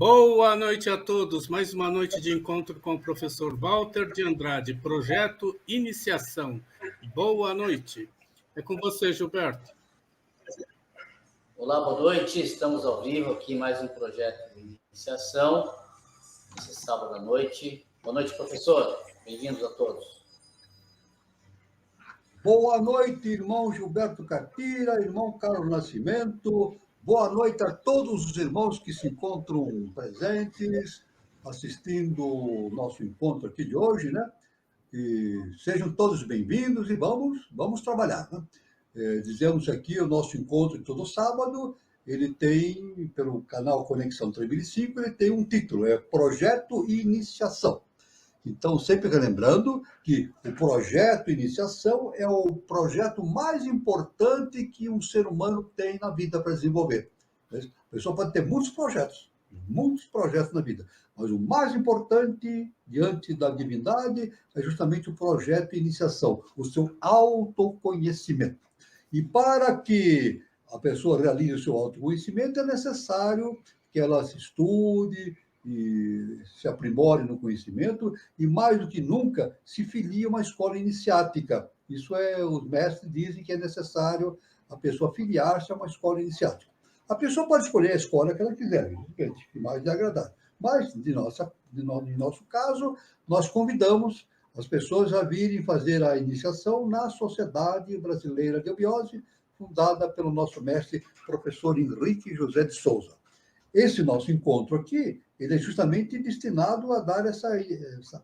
Boa noite a todos. Mais uma noite de encontro com o professor Walter de Andrade, projeto Iniciação. Boa noite. É com você, Gilberto. Olá, boa noite. Estamos ao vivo aqui em mais um projeto de Iniciação, esse sábado à noite. Boa noite, professor. Bem-vindos a todos. Boa noite, irmão Gilberto Cartira, irmão Carlos Nascimento. Boa noite a todos os irmãos que se encontram presentes, assistindo o nosso encontro aqui de hoje, né? E sejam todos bem-vindos e vamos trabalhar, né? Dizemos aqui o nosso encontro de todo sábado, ele tem, pelo canal Conexão 3005, ele tem um título, é Projeto Iniciação. Então, sempre relembrando que o projeto Iniciação é o projeto mais importante que um ser humano tem na vida para desenvolver. A pessoa pode ter muitos projetos na vida, mas o mais importante diante da divindade é justamente o projeto Iniciação, o seu autoconhecimento. E para que a pessoa realize o seu autoconhecimento, é necessário que ela se estude, e se aprimore no conhecimento, e mais do que nunca se filie a uma escola iniciática. Isso os mestres dizem que é necessário a pessoa filiar-se a uma escola iniciática. A pessoa pode escolher a escola que ela quiser, que mais lhe agradar. Mas, em nosso caso, nós convidamos as pessoas a virem fazer a iniciação na Sociedade Brasileira de Eubiose, fundada pelo nosso mestre, professor Henrique José de Souza. Esse nosso encontro aqui, ele é justamente destinado a dar essa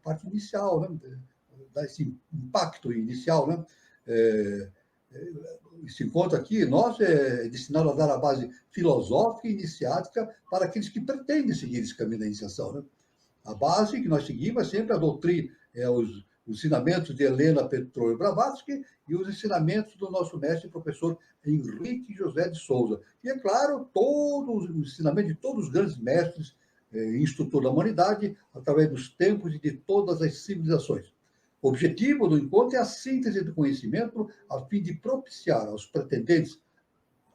parte inicial, né? Dar esse impacto inicial, né? Esse encontro aqui, nosso, é destinado a dar a base filosófica e iniciática para aqueles que pretendem seguir esse caminho da iniciação, né? A base que nós seguimos é sempre a doutrina, os ensinamentos de Helena Petrov Blavatsky e os ensinamentos do nosso mestre professor Henrique José de Souza. E, é claro, todos os ensinamentos de todos os grandes mestres instrutores da humanidade, através dos tempos e de todas as civilizações. O objetivo do encontro é a síntese do conhecimento a fim de propiciar aos pretendentes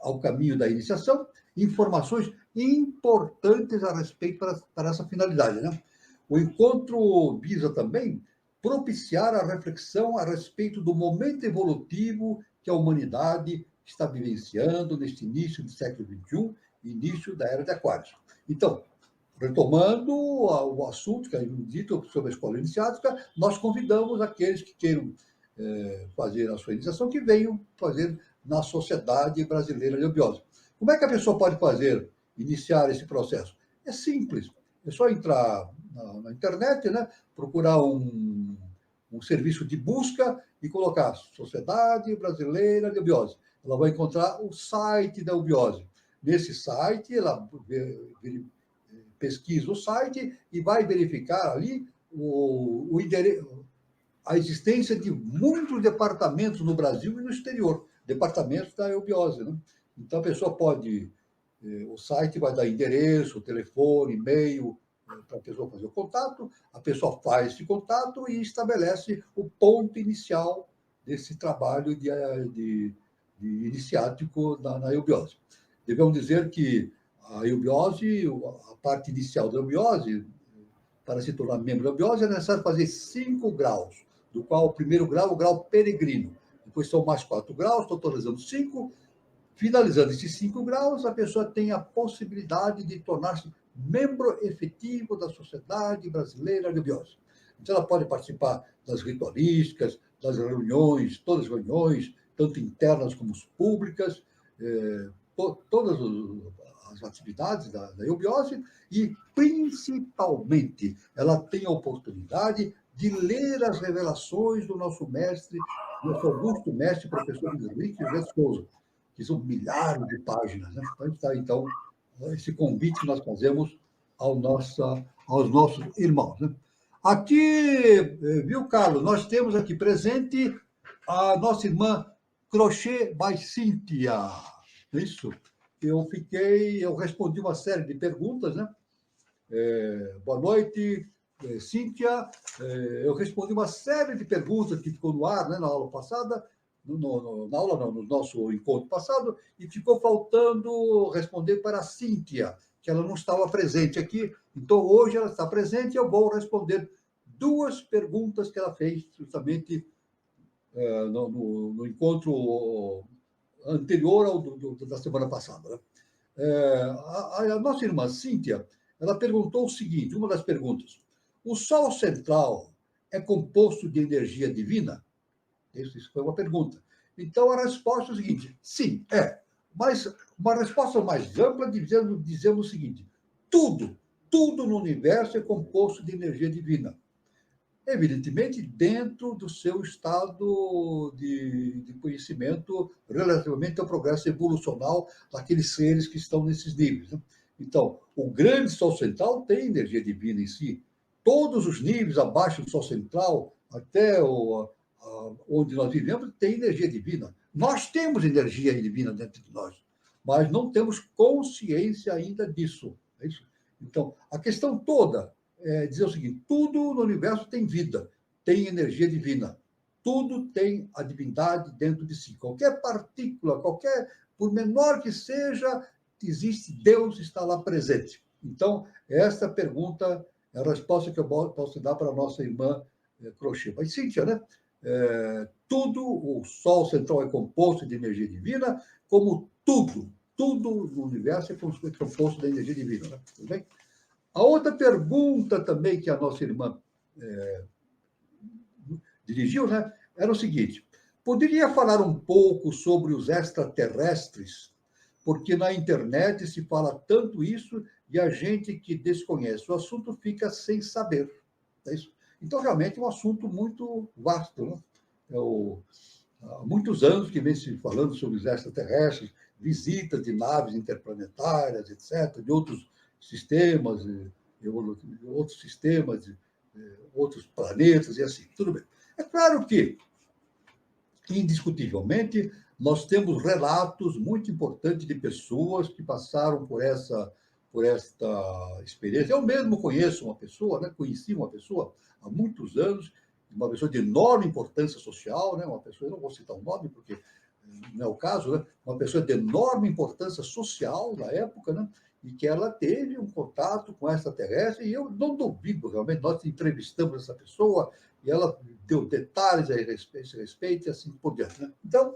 ao caminho da iniciação informações importantes a respeito para essa finalidade, né? O encontro visa também propiciar a reflexão a respeito do momento evolutivo que a humanidade está vivenciando neste início do século XXI, início da Era de Aquários. Então, retomando o assunto que é dito sobre a escola iniciática, nós convidamos aqueles que queiram fazer a sua iniciação, que venham fazer na Sociedade Brasileira de Eubiose. Como é que a pessoa pode iniciar esse processo? É simples, é só entrar na internet, né? Procurar um serviço de busca e colocar Sociedade Brasileira de Eubiose. Ela vai encontrar o site da Eubiose. Nesse site, ela pesquisa o site e vai verificar ali o endereço, a existência de muitos departamentos no Brasil e no exterior, departamentos da Eubiose, né? Então, a pessoa pode... O site vai dar endereço, telefone, e-mail, para a pessoa fazer o contato, a pessoa faz esse contato e estabelece o ponto inicial desse trabalho de iniciático na eubiose. Devemos dizer que a eubiose, a parte inicial da eubiose, para se tornar membro da eubiose, é necessário fazer 5 graus, do qual o primeiro grau é o grau peregrino. Depois são mais 4 graus, totalizando 5. Finalizando esses 5 graus, a pessoa tem a possibilidade de tornar-se membro efetivo da Sociedade Brasileira de Eubiose. Então, ela pode participar das ritualísticas, das reuniões, todas as reuniões, tanto internas como públicas, todas as atividades da eubiose, e, principalmente, ela tem a oportunidade de ler as revelações do nosso mestre, nosso augusto mestre, professor Henrique José de Souza, que são milhares de páginas, né? Então, esse convite que nós fazemos aos nossos irmãos, né? Aqui, viu, Carlos, nós temos aqui presente a nossa irmã Crochê by Cíntia. Isso. Eu respondi uma série de perguntas, né? Boa noite, Cíntia. Eu respondi uma série de perguntas que ficou no ar, né, na aula passada, no nosso encontro passado, e ficou faltando responder para a Cíntia, que ela não estava presente aqui. Então, hoje ela está presente e eu vou responder 2 perguntas que ela fez justamente no encontro anterior ao da semana passada. Né? A nossa irmã Cíntia, ela perguntou o seguinte, uma das perguntas: o Sol central é composto de energia divina? Isso foi uma pergunta. Então, a resposta é o seguinte: sim, é. Mas uma resposta mais ampla dizendo o seguinte: tudo no universo é composto de energia divina. Evidentemente, dentro do seu estado de conhecimento relativamente ao progresso evolucional daqueles seres que estão nesses níveis. Né? Então, o grande Sol central tem energia divina em si. Todos os níveis abaixo do Sol central, até onde nós vivemos, tem energia divina. Nós temos energia divina dentro de nós, mas não temos consciência ainda disso. É isso? Então, a questão toda dizer o seguinte: tudo no universo tem vida, tem energia divina, tudo tem a divindade dentro de si. Qualquer partícula, por menor que seja, existe Deus, está lá presente. Então, essa pergunta é a resposta que eu posso dar para a nossa irmã Crochê. Mas, Cíntia, né? Tudo, o Sol central é composto de energia divina, como tudo no universo é composto de energia divina. Né? Tudo bem? A outra pergunta também que a nossa irmã dirigiu, né, era o seguinte: poderia falar um pouco sobre os extraterrestres? Porque na internet se fala tanto isso e a gente que desconhece o assunto fica sem saber. É isso? Então, realmente, é um assunto muito vasto. Né? Há muitos anos que vem se falando sobre os extraterrestres, visitas de naves interplanetárias, etc., de outros sistemas, outros planetas e assim. Tudo bem. É claro que, indiscutivelmente, nós temos relatos muito importantes de pessoas que passaram por esta experiência. Eu mesmo conheço uma pessoa, né? Conheci uma pessoa há muitos anos, uma pessoa de enorme importância social, né? Uma pessoa, eu não vou citar o nome porque não é o caso, né? Uma pessoa de enorme importância social na época, né? E que ela teve um contato com extraterrestre, e eu não duvido, realmente, nós entrevistamos essa pessoa, e ela deu detalhes a esse respeito, e assim por diante. Né? Então,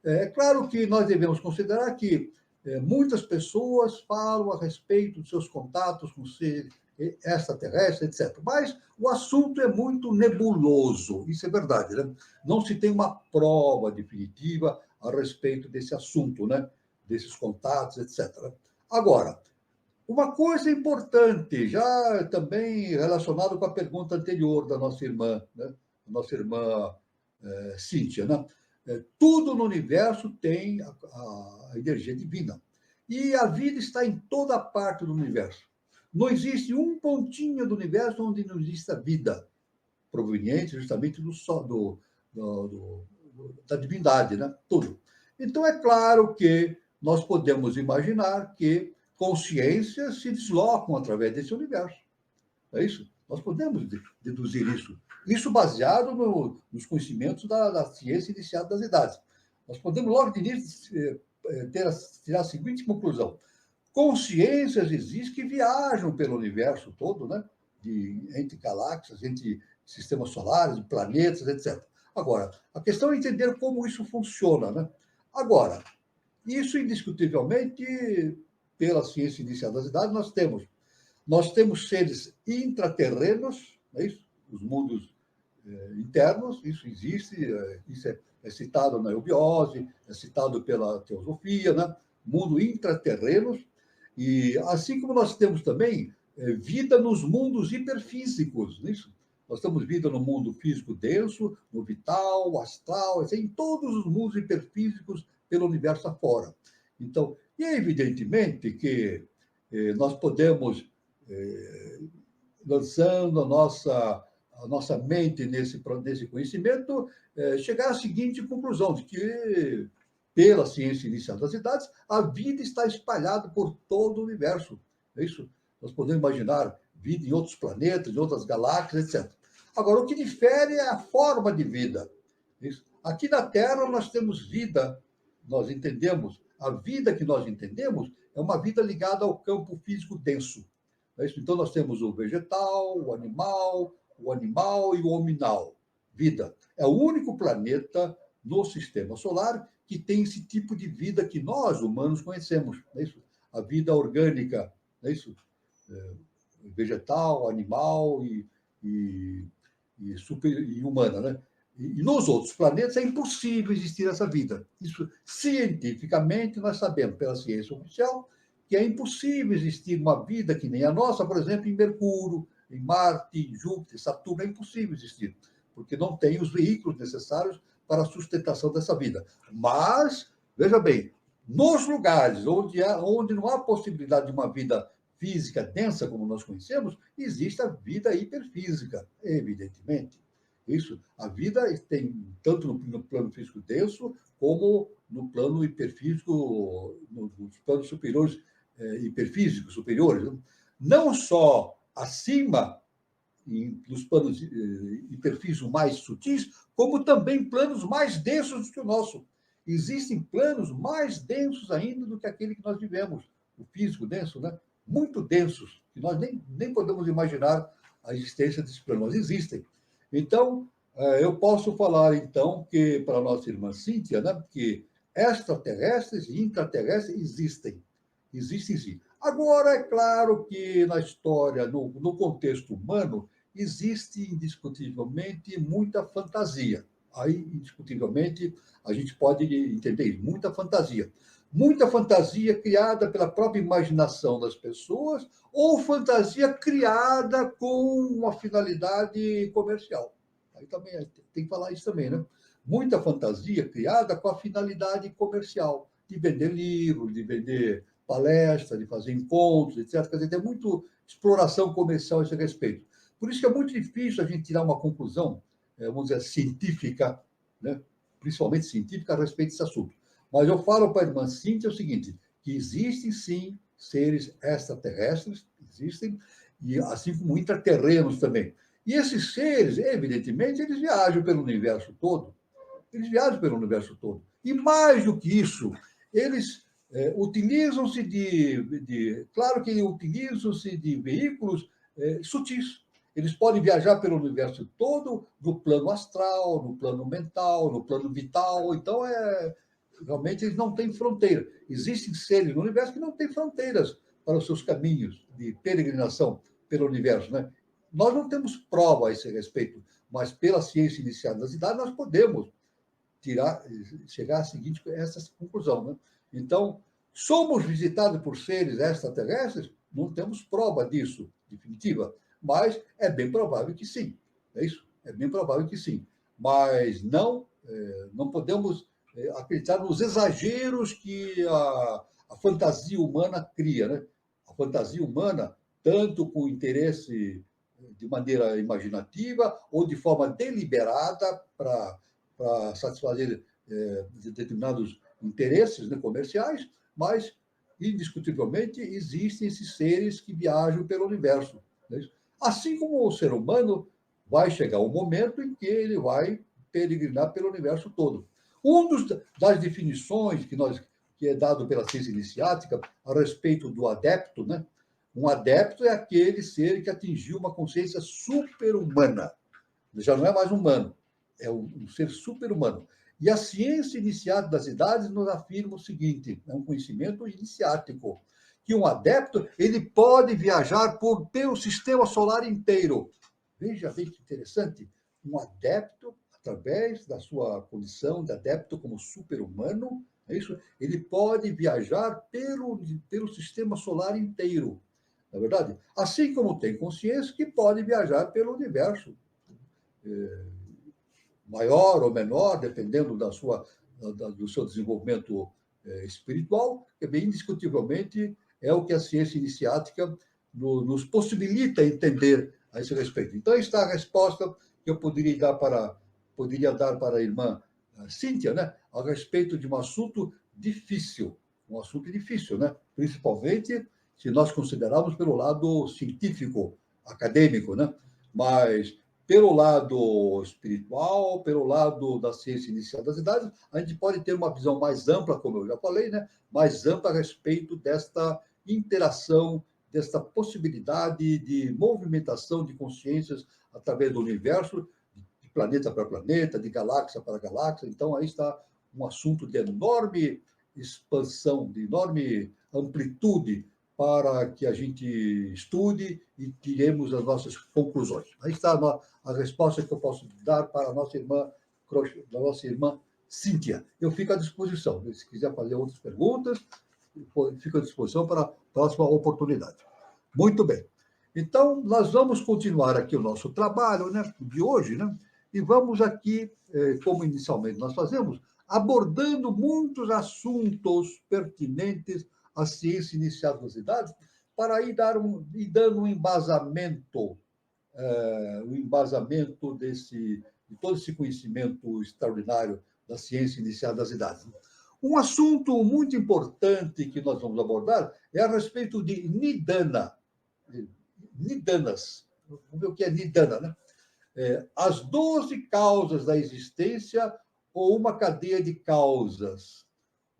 é claro que nós devemos considerar que muitas pessoas falam a respeito dos seus contatos com seres extraterrestres, etc. Mas o assunto é muito nebuloso, isso é verdade, né? Não se tem uma prova definitiva a respeito desse assunto, né? Desses contatos, etc. Agora, uma coisa importante, já também relacionado com a pergunta anterior da nossa irmã, né? Nossa irmã Cíntia, né? Tudo no universo tem a energia divina. E a vida está em toda parte do universo. Não existe um pontinho do universo onde não exista vida, proveniente justamente da divindade, né? Tudo. Então, é claro que nós podemos imaginar que consciências se deslocam através desse universo. É isso? Nós podemos deduzir isso. Isso baseado nos conhecimentos da ciência iniciada das idades. Nós podemos, logo de início, tirar a seguinte conclusão: consciências existem que viajam pelo universo todo, né? Entre galáxias, entre sistemas solares, planetas, etc. Agora, a questão é entender como isso funciona, né? Agora, isso indiscutivelmente, pela ciência inicial das idades, nós temos seres intraterrenos, não é isso? Os mundos internos, isso existe, isso é citado na eubiose, é citado pela teosofia, né? Mundo intraterrenos, e assim como nós temos também vida nos mundos hiperfísicos, não é isso? Nós temos vida no mundo físico denso, no vital, astral, assim, em todos os mundos hiperfísicos pelo universo afora. Então, e é evidentemente que nós podemos, lançando a nossa mente nesse conhecimento, chegar à seguinte conclusão, de que, pela ciência inicial das idades, a vida está espalhada por todo o universo. É isso? Nós podemos imaginar vida em outros planetas, em outras galáxias, etc. Agora, o que difere é a forma de vida. Isso. Aqui na Terra, nós temos vida, nós entendemos, a vida que nós entendemos é uma vida ligada ao campo físico denso. Então, nós temos o vegetal, o animal e o hominal. Vida. É o único planeta no sistema solar que tem esse tipo de vida que nós, humanos, conhecemos. A vida orgânica, vegetal, animal e humana. Né? E nos outros planetas é impossível existir essa vida. Isso, cientificamente, nós sabemos, pela ciência oficial, que é impossível existir uma vida que nem a nossa, por exemplo, em Mercúrio, em Marte, em Júpiter, Saturno, é impossível existir, porque não tem os veículos necessários para a sustentação dessa vida. Mas, veja bem, nos lugares onde não há possibilidade de uma vida física densa, como nós conhecemos, existe a vida hiperfísica, evidentemente. Isso, a vida tem tanto no plano físico denso, como no plano hiperfísico, nos planos superiores, hiperfísicos superiores. Não só acima, nos planos hiperfísicos mais sutis, como também planos mais densos do que o nosso. Existem planos mais densos ainda do que aquele que nós vivemos, o físico denso, né? Muito densos, que nós nem podemos imaginar a existência desses planos, mas existem. Então, eu posso falar, então, que para a nossa irmã Cíntia, né, que extraterrestres e intraterrestres existem. Existem sim. Agora, é claro que na história, no contexto humano, existe indiscutivelmente muita fantasia. Aí, indiscutivelmente, a gente pode entender isso, muita fantasia. Muita fantasia criada pela própria imaginação das pessoas ou fantasia criada com uma finalidade comercial. Aí também tem que falar isso também, né? Muita fantasia criada com a finalidade comercial, de vender livros, de vender palestras, de fazer encontros, etc. Quer dizer, tem muita exploração comercial a esse respeito. Por isso que é muito difícil a gente tirar uma conclusão, vamos dizer, científica, né? Principalmente científica, a respeito desse assunto. Mas eu falo para a irmã Cíntia o seguinte, que existem, sim, seres extraterrestres, existem, e assim como intraterrenos também. E esses seres, evidentemente, eles viajam pelo universo todo. Eles viajam pelo universo todo. E mais do que isso, eles utilizam-se claro que eles utilizam-se de veículos sutis. Eles podem viajar pelo universo todo, no plano astral, no plano mental, no plano vital. Então, realmente, eles não têm fronteira. Existem seres no universo que não têm fronteiras para os seus caminhos de peregrinação pelo universo, né? Nós não temos prova a esse respeito, mas pela ciência iniciada das idades, nós podemos chegar à seguinte essa conclusão, né? Então, somos visitados por seres extraterrestres? Não temos prova disso, definitiva, mas é bem provável que sim. É isso? É bem provável que sim. Mas não podemos acreditar nos exageros que a fantasia humana cria, né? A fantasia humana, tanto com interesse de maneira imaginativa ou de forma deliberada para satisfazer determinados interesses, né, comerciais, mas, indiscutivelmente, existem esses seres que viajam pelo universo. Né? Assim como o ser humano vai chegar um momento em que ele vai peregrinar pelo universo todo. Das definições que é dado pela ciência iniciática a respeito do adepto, né? Um adepto é aquele ser que atingiu uma consciência super-humana. Já não é mais humano, é um ser super-humano. E a ciência iniciática das idades nos afirma o seguinte, é um conhecimento iniciático, que um adepto ele pode viajar pelo sistema solar inteiro. Veja bem que interessante, um adepto, através da sua condição de adepto como super-humano, é isso? Ele pode viajar pelo sistema solar inteiro. Na verdade, assim como tem consciência que pode viajar pelo universo, maior ou menor, dependendo do seu desenvolvimento espiritual, que bem indiscutivelmente é o que a ciência iniciática nos possibilita entender a esse respeito. Então, está a resposta que eu poderia dar para a irmã Cíntia, né, a respeito de um assunto difícil, né, principalmente se nós considerarmos pelo lado científico, acadêmico, né, mas pelo lado espiritual, pelo lado da ciência inicial das idades, a gente pode ter uma visão mais ampla, como eu já falei, né? Mais ampla a respeito desta interação, desta possibilidade de movimentação de consciências através do universo, de planeta para planeta, de galáxia para galáxia. Então, aí está um assunto de enorme expansão, de enorme amplitude, para que a gente estude e tiremos as nossas conclusões. Aí está a resposta que eu posso dar para a nossa irmã Cíntia. Eu fico à disposição. Se quiser fazer outras perguntas, fico à disposição para a próxima oportunidade. Muito bem. Então, nós vamos continuar aqui o nosso trabalho, né, de hoje, né, e vamos aqui, como inicialmente nós fazemos, abordando muitos assuntos pertinentes à ciência inicial das idades, para ir dando um embasamento de todo esse conhecimento extraordinário da ciência inicial das idades. Um assunto muito importante que nós vamos abordar é a respeito de Nidana. Nidanas. Vamos ver o que é Nidana, né? As 12 causas da existência ou uma cadeia de causas.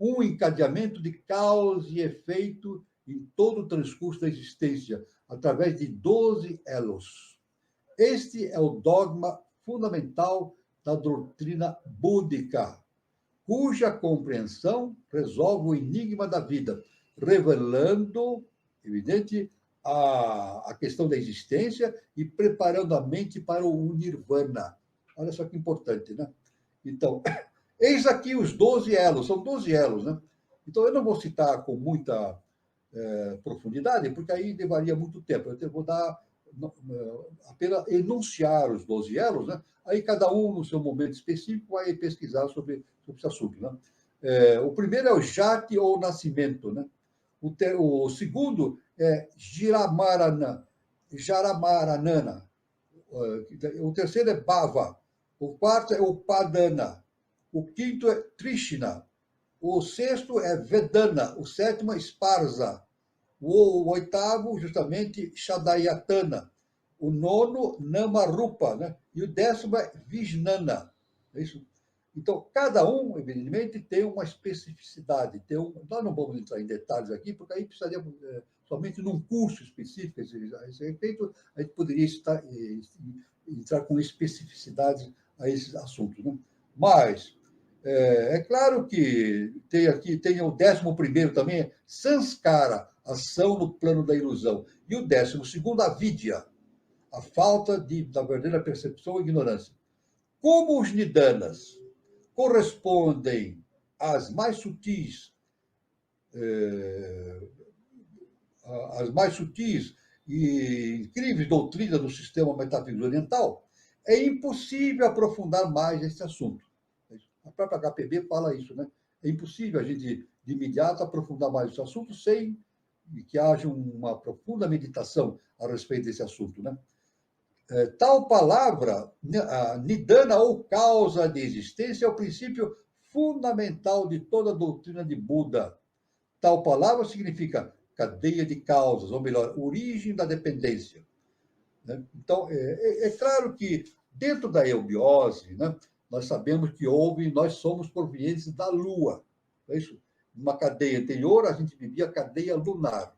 Um encadeamento de causa e efeito em todo o transcurso da existência, através de 12 elos. Este é o dogma fundamental da doutrina búdica, cuja compreensão resolve o enigma da vida, revelando, evidente, a questão da existência e preparando a mente para o nirvana. Olha só que importante, né? Então, eis aqui os 12 elos, são 12 elos, né? Então, eu não vou citar com muita profundidade, porque aí levaria muito tempo. Eu vou dar apenas enunciar os 12 elos, né? Aí cada um, no seu momento específico, vai pesquisar sobre esse assunto, né? O primeiro é o jati ou nascimento, né? O segundo é Jaramaranana. O terceiro é Bhava. O quarto é o Padana. O quinto é Trishna. O sexto é Vedana. O sétimo é Sparsa. O oitavo, justamente, Shadayatana. O nono, Namarupa, né? E o 10º é Vijnana. É isso? Então, cada um, evidentemente, tem uma especificidade. Nós não vamos entrar em detalhes aqui, porque aí precisaria somente num curso específico a esse respeito, a gente poderia entrar com especificidades a esses assuntos, né? Mas é claro que tem o 11º também, Sanskara, ação no plano da ilusão. E o 12º, Avidya, a falta da verdadeira percepção ou ignorância. Como os Nidanas correspondem às mais sutis e incríveis doutrinas do sistema metafísico oriental, é impossível aprofundar mais esse assunto. A própria HPB fala isso, né? É impossível a gente, de imediato, aprofundar mais esse assunto sem que haja uma profunda meditação a respeito desse assunto, né? Tal palavra, Nidana, ou causa de existência, é o princípio fundamental de toda a doutrina de Buda. Tal palavra significa cadeia de causas, ou melhor, origem da dependência. Então, é claro que dentro da eubiose, né, nós sabemos que nós somos provenientes da Lua. É isso? Numa cadeia anterior, a gente vivia a cadeia lunar.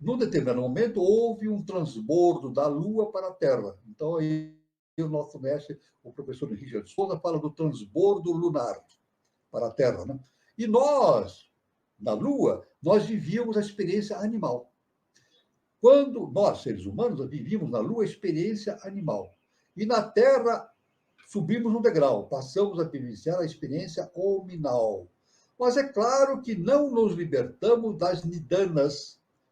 Num determinado momento, houve um transbordo da Lua para a Terra. Então, aí o nosso mestre, o professor Richard Souza, fala do transbordo lunar para a Terra, né? E nós, na Lua, nós vivíamos a experiência animal. Quando nós, seres humanos, vivíamos na Lua a experiência animal. E na Terra, subimos um degrau, passamos a vivenciar a experiência hominal. Mas é claro que não nos libertamos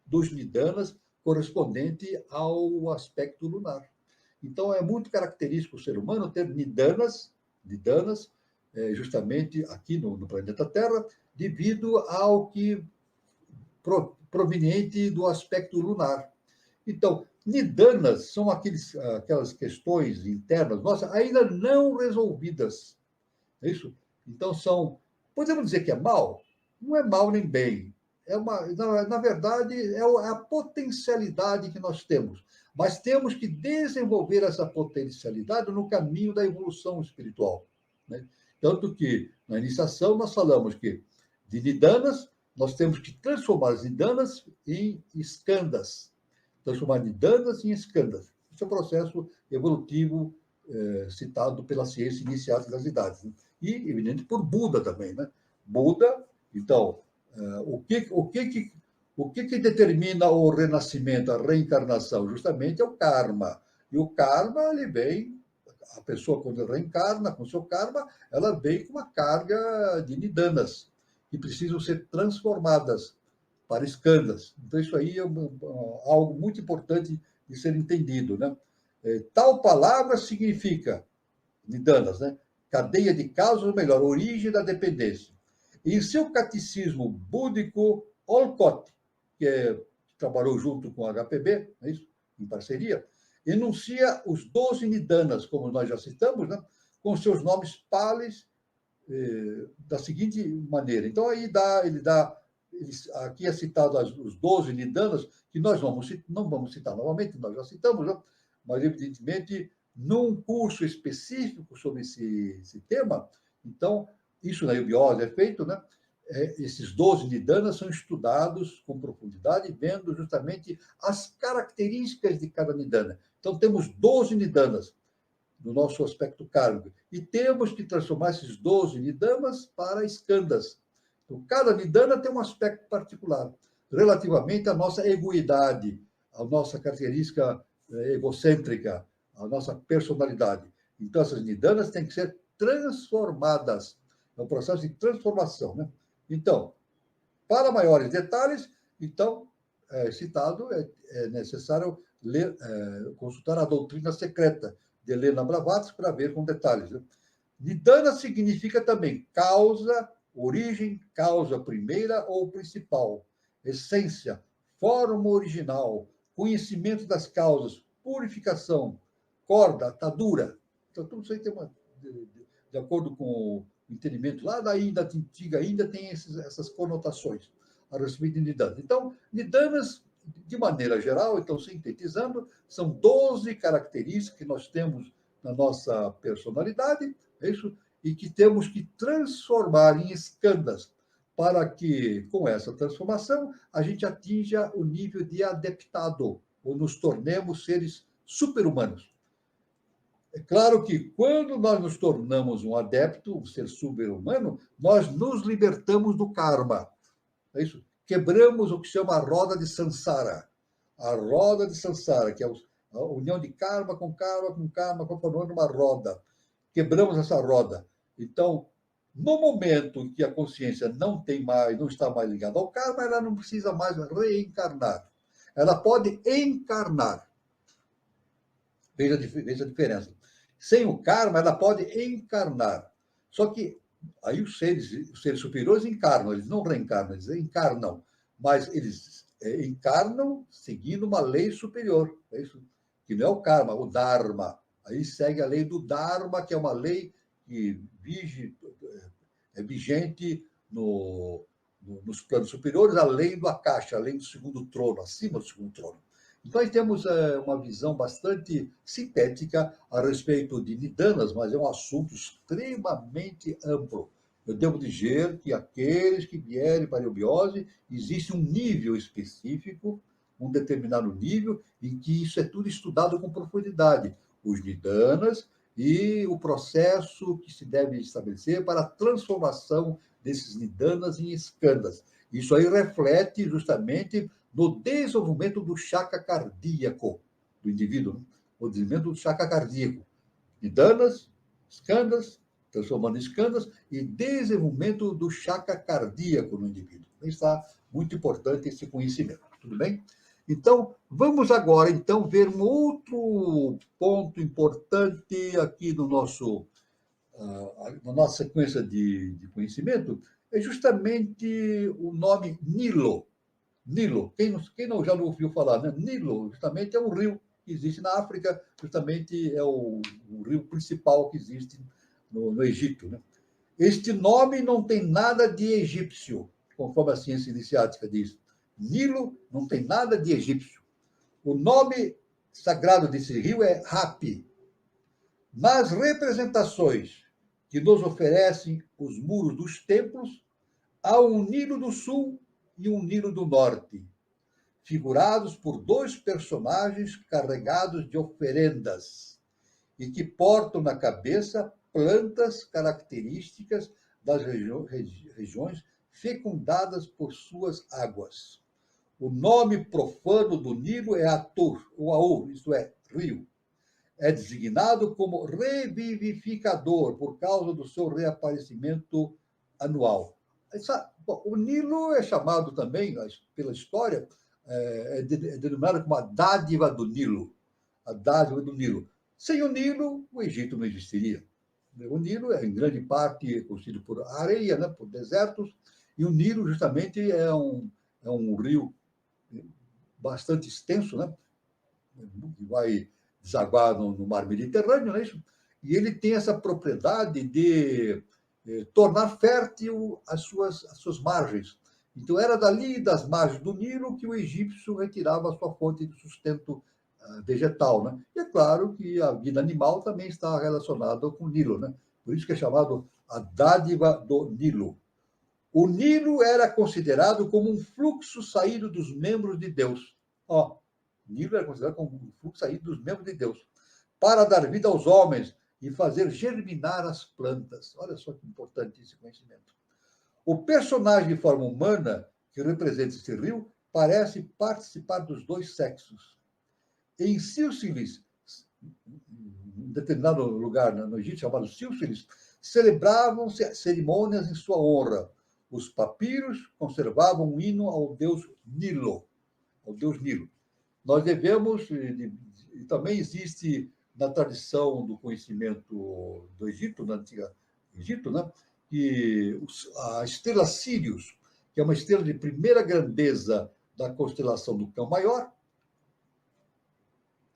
dos nidanas correspondente ao aspecto lunar. Então, é muito característico o ser humano ter nidanas justamente aqui no planeta Terra, devido ao que proveniente do aspecto lunar. Então, nidanas são aquelas questões internas nossas ainda não resolvidas. É isso? Então, podemos dizer que é mal? Não é mal nem bem. Na verdade, é a potencialidade que nós temos. Mas temos que desenvolver essa potencialidade no caminho da evolução espiritual, né? Tanto que, na iniciação, nós falamos que de nidanas, nós temos que transformar as nidanas em skandhas. Transformar nidanas em skandhas. Esse é o processo evolutivo citado pela ciência iniciática das idades, né? E, evidente, por Buda também, né? Buda, então, o que determina o renascimento, a reencarnação? Justamente é o karma. E o karma, ele vem, a pessoa, quando reencarna com seu karma, ela vem com uma carga de nidanas, que precisam ser transformadas para skandhas. Então, isso aí é algo muito importante de ser entendido, né? Tal palavra significa, nidanas, né? Cadeia de causas, ou melhor, origem da dependência. Em seu catecismo búdico, Olcott, que trabalhou junto com a HPB, é isso? Em parceria, enuncia os 12 nidanas, como nós já citamos, né? Com seus nomes pális, da seguinte maneira. Então, aí aqui é citado os 12 nidanas, que nós não vamos citar novamente, nós já citamos, né? Mas, evidentemente, num curso específico sobre esse tema, então, isso na eubiose é feito, né? Esses 12 nidanas são estudados com profundidade, vendo justamente as características de cada nidana. Então, temos 12 nidanas no nosso aspecto kármico, e temos que transformar esses 12 nidanas para skandhas. Então, cada nidana tem um aspecto particular, relativamente à nossa egoidade, à nossa característica egocêntrica, à nossa personalidade. Então, essas nidanas têm que ser transformadas. É um processo de transformação, né? Então, para maiores detalhes, então, citado, é necessário ler, consultar a doutrina secreta de Helena Blavatsky para ver com detalhes, né? Nidana significa também causa, origem, causa primeira ou principal, essência, forma original, conhecimento das causas, purificação, corda, atadura. Então, tudo isso aí tem de acordo com o entendimento lá da antiga Índia, tem essas conotações a respeito de nidanas. Então, nidanas, de maneira geral, então, sintetizando, são 12 características que nós temos na nossa personalidade, é isso? E que temos que transformar em skandhas, para que, com essa transformação, a gente atinja o nível de adeptado, ou nos tornemos seres super-humanos. É claro que, quando nós nos tornamos um adepto, um ser super-humano, nós nos libertamos do karma. É isso? Quebramos o que chama a roda de Sansara. A roda de Sansara, que é a união de karma, formando uma roda. Quebramos essa roda. Então, no momento em que a consciência não está mais ligada ao karma, ela não precisa mais reencarnar. Ela pode encarnar. Veja a diferença. Sem o karma, ela pode encarnar. Só que aí os seres superiores encarnam, eles não reencarnam, eles encarnam. Mas eles encarnam seguindo uma lei superior. É isso? Que não é o karma, o dharma. Aí segue a lei do dharma, que é uma lei que é vigente nos planos superiores, além do Akasha, além do segundo trono, acima do segundo trono. Então, aí temos uma visão bastante sintética a respeito de nidanas, mas é um assunto extremamente amplo. Eu devo dizer que aqueles que vierem para a eubiose, existe um nível específico, um determinado nível, em que isso é tudo estudado com profundidade. Os nidanas e o processo que se deve estabelecer para a transformação desses nidanas em skandhas. Isso aí reflete justamente no desenvolvimento do chakra cardíaco do indivíduo, né? O desenvolvimento do chakra cardíaco. Nidanas, skandhas, transformando em skandhas, e desenvolvimento do chakra cardíaco no indivíduo. Está muito importante esse conhecimento, tudo bem? Então, vamos agora, então, ver um outro ponto importante aqui na nossa sequência de conhecimento, é justamente o nome Nilo. Nilo, quem já não ouviu falar, né? Nilo, justamente, é um rio que existe na África, justamente é o rio principal que existe no Egito, né? Este nome não tem nada de egípcio, conforme a ciência iniciática diz. Nilo não tem nada de egípcio. O nome sagrado desse rio é Hapi. Nas representações que nos oferecem os muros dos templos, há um Nilo do Sul e um Nilo do Norte, figurados por dois personagens carregados de oferendas e que portam na cabeça plantas características das regiões fecundadas por suas águas. O nome profano do Nilo é Atur, ou Aur, isto é, rio. É designado como revivificador por causa do seu reaparecimento anual. O Nilo é chamado também, pela história, é denominado como a dádiva do Nilo. A dádiva do Nilo. Sem o Nilo, o Egito não existiria. O Nilo é, em grande parte, constituído por areia, né, por desertos, e o Nilo, justamente, é um rio bastante extenso, né, que vai desaguar no mar Mediterrâneo, não é isso? E ele tem essa propriedade de tornar fértil as suas margens. Então, era dali, das margens do Nilo, que o egípcio retirava a sua fonte de sustento vegetal, né? E é claro que a vida animal também está relacionada com o Nilo, né? Por isso que é chamado a dádiva do Nilo. O Nilo era considerado como um fluxo saído dos membros de Deus. Ó, o Nilo era considerado como um fluxo saído dos membros de Deus, para dar vida aos homens e fazer germinar as plantas. Olha só que importante esse conhecimento. O personagem de forma humana que representa esse rio parece participar dos dois sexos. Em Sílfilis, um determinado lugar no Egito chamado Sílfilis, celebravam-se cerimônias em sua honra. Os papiros conservavam um hino ao deus Nilo. Ao deus Nilo. Nós devemos, e também existe na tradição do conhecimento do Egito, na antiga Egito, né, que a estrela Sírius, que é uma estrela de primeira grandeza da constelação do Cão Maior,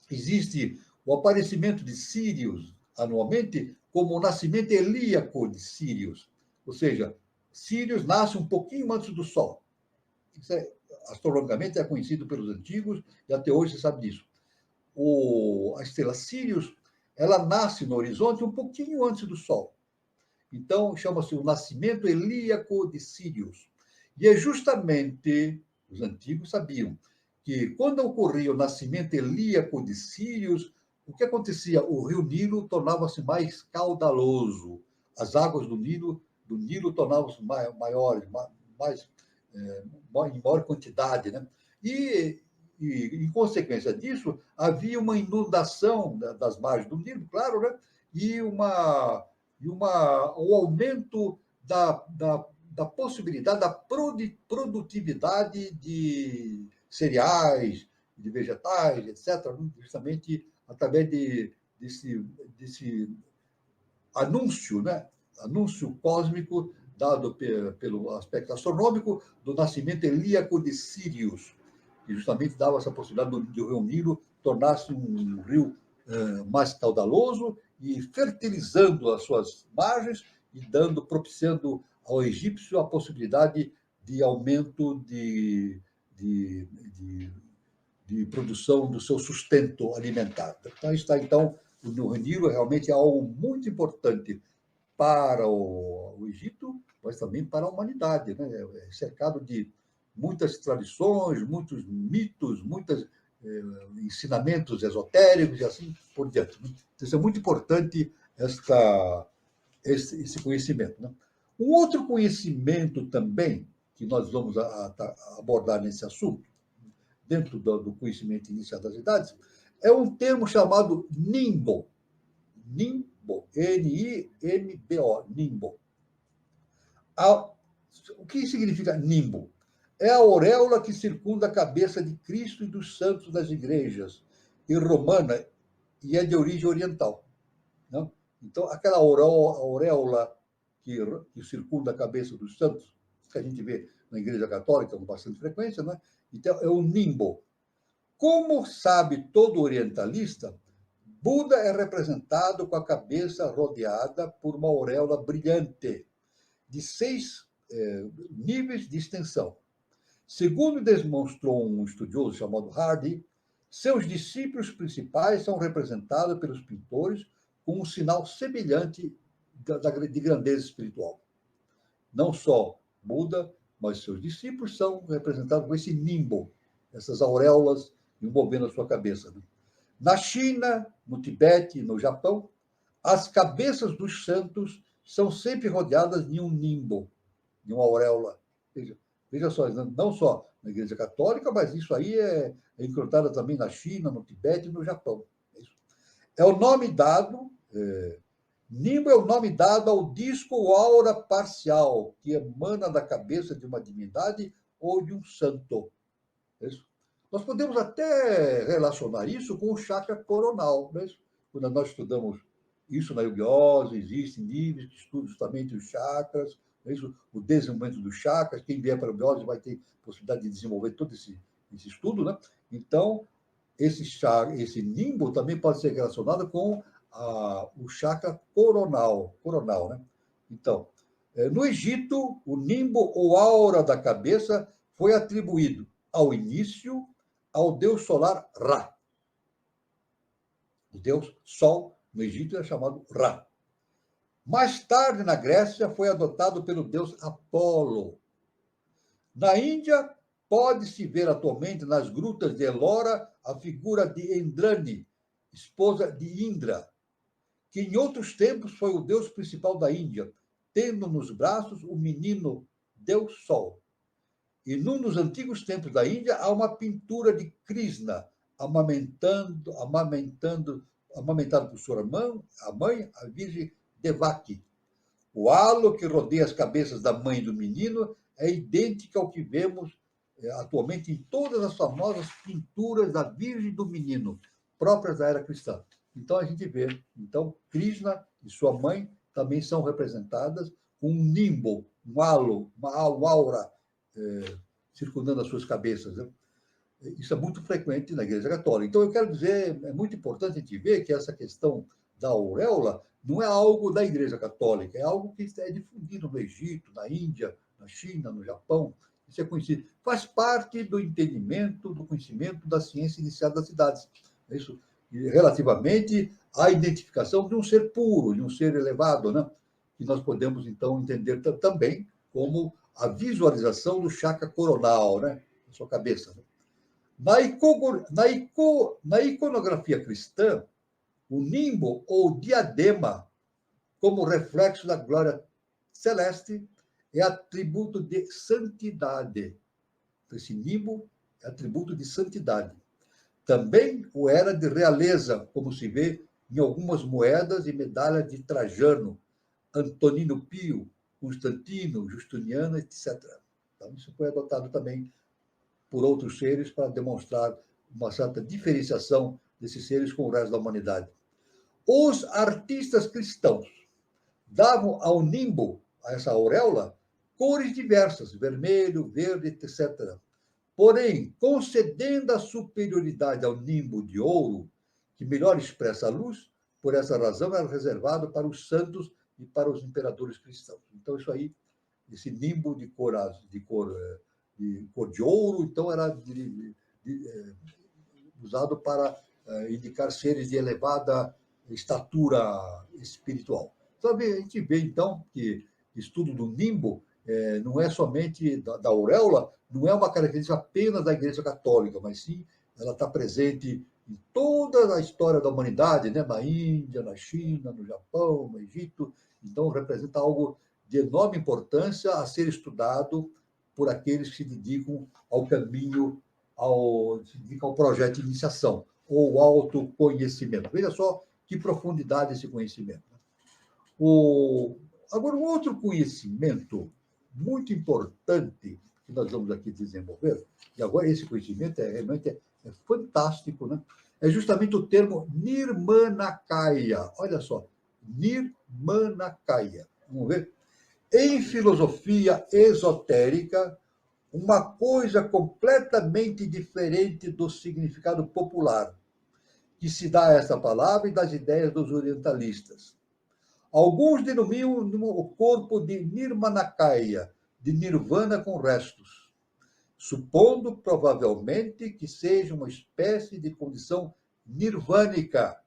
existe o aparecimento de Sírius anualmente como o nascimento helíaco de Sírius, ou seja, Sírius nasce um pouquinho antes do Sol. Isso astrologicamente é conhecido pelos antigos e até hoje se sabe disso. A estrela Sírius, ela nasce no horizonte um pouquinho antes do Sol. Então, chama-se o nascimento helíaco de Sírius. E é justamente, os antigos sabiam, que quando ocorria o nascimento helíaco de Sírius, o que acontecia? O rio Nilo tornava-se mais caudaloso. As águas do Nilo tornavam-se maiores, em maior quantidade, né? E, em consequência disso, havia uma inundação das margens do Nilo, claro, né? E um aumento da possibilidade da produtividade de cereais, de vegetais, etc., justamente através desse anúncio, né? Anúncio cósmico dado pelo aspecto astronômico do nascimento helíaco de Sírius, que justamente dava essa possibilidade do rio Nilo tornar-se um rio mais caudaloso e fertilizando as suas margens e propiciando ao egípcio a possibilidade de aumento de produção do seu sustento alimentar. Então, está, no rio Nilo realmente é algo muito importante para o Egito, mas também para a humanidade, né? É cercado de muitas tradições, muitos mitos, muitos ensinamentos esotéricos e assim por diante. Então, isso é muito importante esse conhecimento, né? Um outro conhecimento também que nós vamos abordar nesse assunto, dentro do conhecimento inicial das idades, é um termo chamado nimbo. Nimbo, N-I-M-B-O, nimbo. O que significa nimbo? É a auréola que circunda a cabeça de Cristo e dos santos das igrejas, e romana, e é de origem oriental. Não? Então, aquela auréola que circunda a cabeça dos santos, que a gente vê na Igreja Católica com bastante frequência, né? Então, é o nimbo. Como sabe todo orientalista, Buda é representado com a cabeça rodeada por uma auréola brilhante, de 6 níveis de extensão. Segundo demonstrou um estudioso chamado Hardy, Seus discípulos principais são representados pelos pintores com um sinal semelhante de grandeza espiritual. Não só Buda, mas seus discípulos são representados com esse nimbo, essas auréolas envolvendo a sua cabeça. Na China, no Tibete, no Japão, as cabeças dos santos são sempre rodeadas de um nimbo, de uma auréola. Veja só, não só na Igreja Católica, mas isso aí é encontrado também na China, no Tibete e no Japão. É o nome dado, nimbo é o nome dado ao disco ou aura parcial que emana da cabeça de uma divindade ou de um santo. Isso. Nós podemos até relacionar isso com o chakra coronal. Quando nós estudamos isso na eubiose, existem níveis que estudam justamente os chakras, o desenvolvimento dos chakras. Quem vier para a eubiose vai ter possibilidade de desenvolver todo esse estudo. Né? Então, esse nimbo também pode ser relacionado com o chakra coronal. Né? Então, no Egito, o nimbo ou aura da cabeça foi atribuído ao início ao deus solar Ra. O deus Sol, no Egito, é chamado Ra. Mais tarde, na Grécia, foi adotado pelo deus Apolo. Na Índia, pode-se ver atualmente nas grutas de Ellora a figura de Indrani, esposa de Indra, que em outros tempos foi o deus principal da Índia, tendo nos braços o menino Deus Sol. E num dos antigos templos da Índia há uma pintura de Krishna amamentado por sua mãe, a Virgem Devaki. O halo que rodeia as cabeças da mãe e do menino é idêntico ao que vemos atualmente em todas as famosas pinturas da Virgem e do Menino, próprias da era cristã. Então, a gente vê, Krishna e sua mãe também são representadas com um nimbo, um halo, uma aura circundando as suas cabeças. Né? Isso é muito frequente na Igreja Católica. Então, eu quero dizer, é muito importante a gente ver que essa questão da auréola não é algo da Igreja Católica, é algo que é difundido no Egito, na Índia, na China, no Japão. Isso é conhecido. Faz parte do entendimento, do conhecimento da ciência iniciada das cidades. Isso, relativamente à identificação de um ser puro, de um ser elevado, né? Que nós podemos, então, entender também como a visualização do chakra coronal, né? Na sua cabeça. Né? Na iconografia cristã, o nimbo ou diadema, como reflexo da glória celeste, é atributo de santidade. Esse nimbo é atributo de santidade. Também o era de realeza, como se vê em algumas moedas e medalhas de Trajano, Antonino Pio, Constantino, Justiniano, etc. Então, isso foi adotado também por outros seres para demonstrar uma certa diferenciação desses seres com o resto da humanidade. Os artistas cristãos davam ao nimbo, a essa auréola, cores diversas, vermelho, verde, etc. Porém, concedendo a superioridade ao nimbo de ouro, que melhor expressa a luz, por essa razão era reservado para os santos e para os imperadores cristãos. Então, isso aí, esse nimbo de cor de ouro, então era usado para indicar seres de elevada estatura espiritual. Então, a gente vê, então, que o estudo do nimbo não é somente da auréola, não é uma característica apenas da Igreja Católica, mas sim ela está presente em toda a história da humanidade, né? Na Índia, na China, no Japão, no Egito. Então, representa algo de enorme importância a ser estudado por aqueles que se dedicam ao caminho, se dedicam ao projeto de iniciação, ou autoconhecimento. Veja só que profundidade esse conhecimento. Agora, um outro conhecimento muito importante que nós vamos aqui desenvolver, e agora esse conhecimento realmente é fantástico, né? É justamente o termo Nirmanakaya. Olha só, Nirmanakaya. Vamos ver? Em filosofia esotérica, uma coisa completamente diferente do significado popular que se dá a essa palavra e das ideias dos orientalistas. Alguns denominam o corpo de Nirmanakaya, de nirvana com restos. supondo provavelmente que seja uma espécie de condição nirvânica,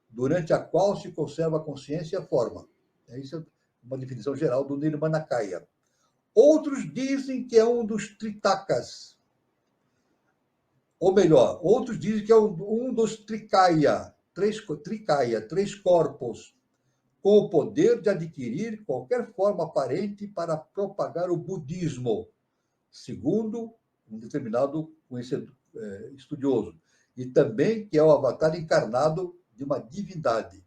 durante a qual se conserva a consciência e a forma. Isso é uma definição geral do Nirmanakaya. Outros dizem que é um dos Tritakas, ou melhor, outros dizem que é um dos Trikaya, três corpos, com o poder de adquirir qualquer forma aparente para propagar o budismo, segundo um determinado estudioso, e também que é o avatar encarnado de uma divindade,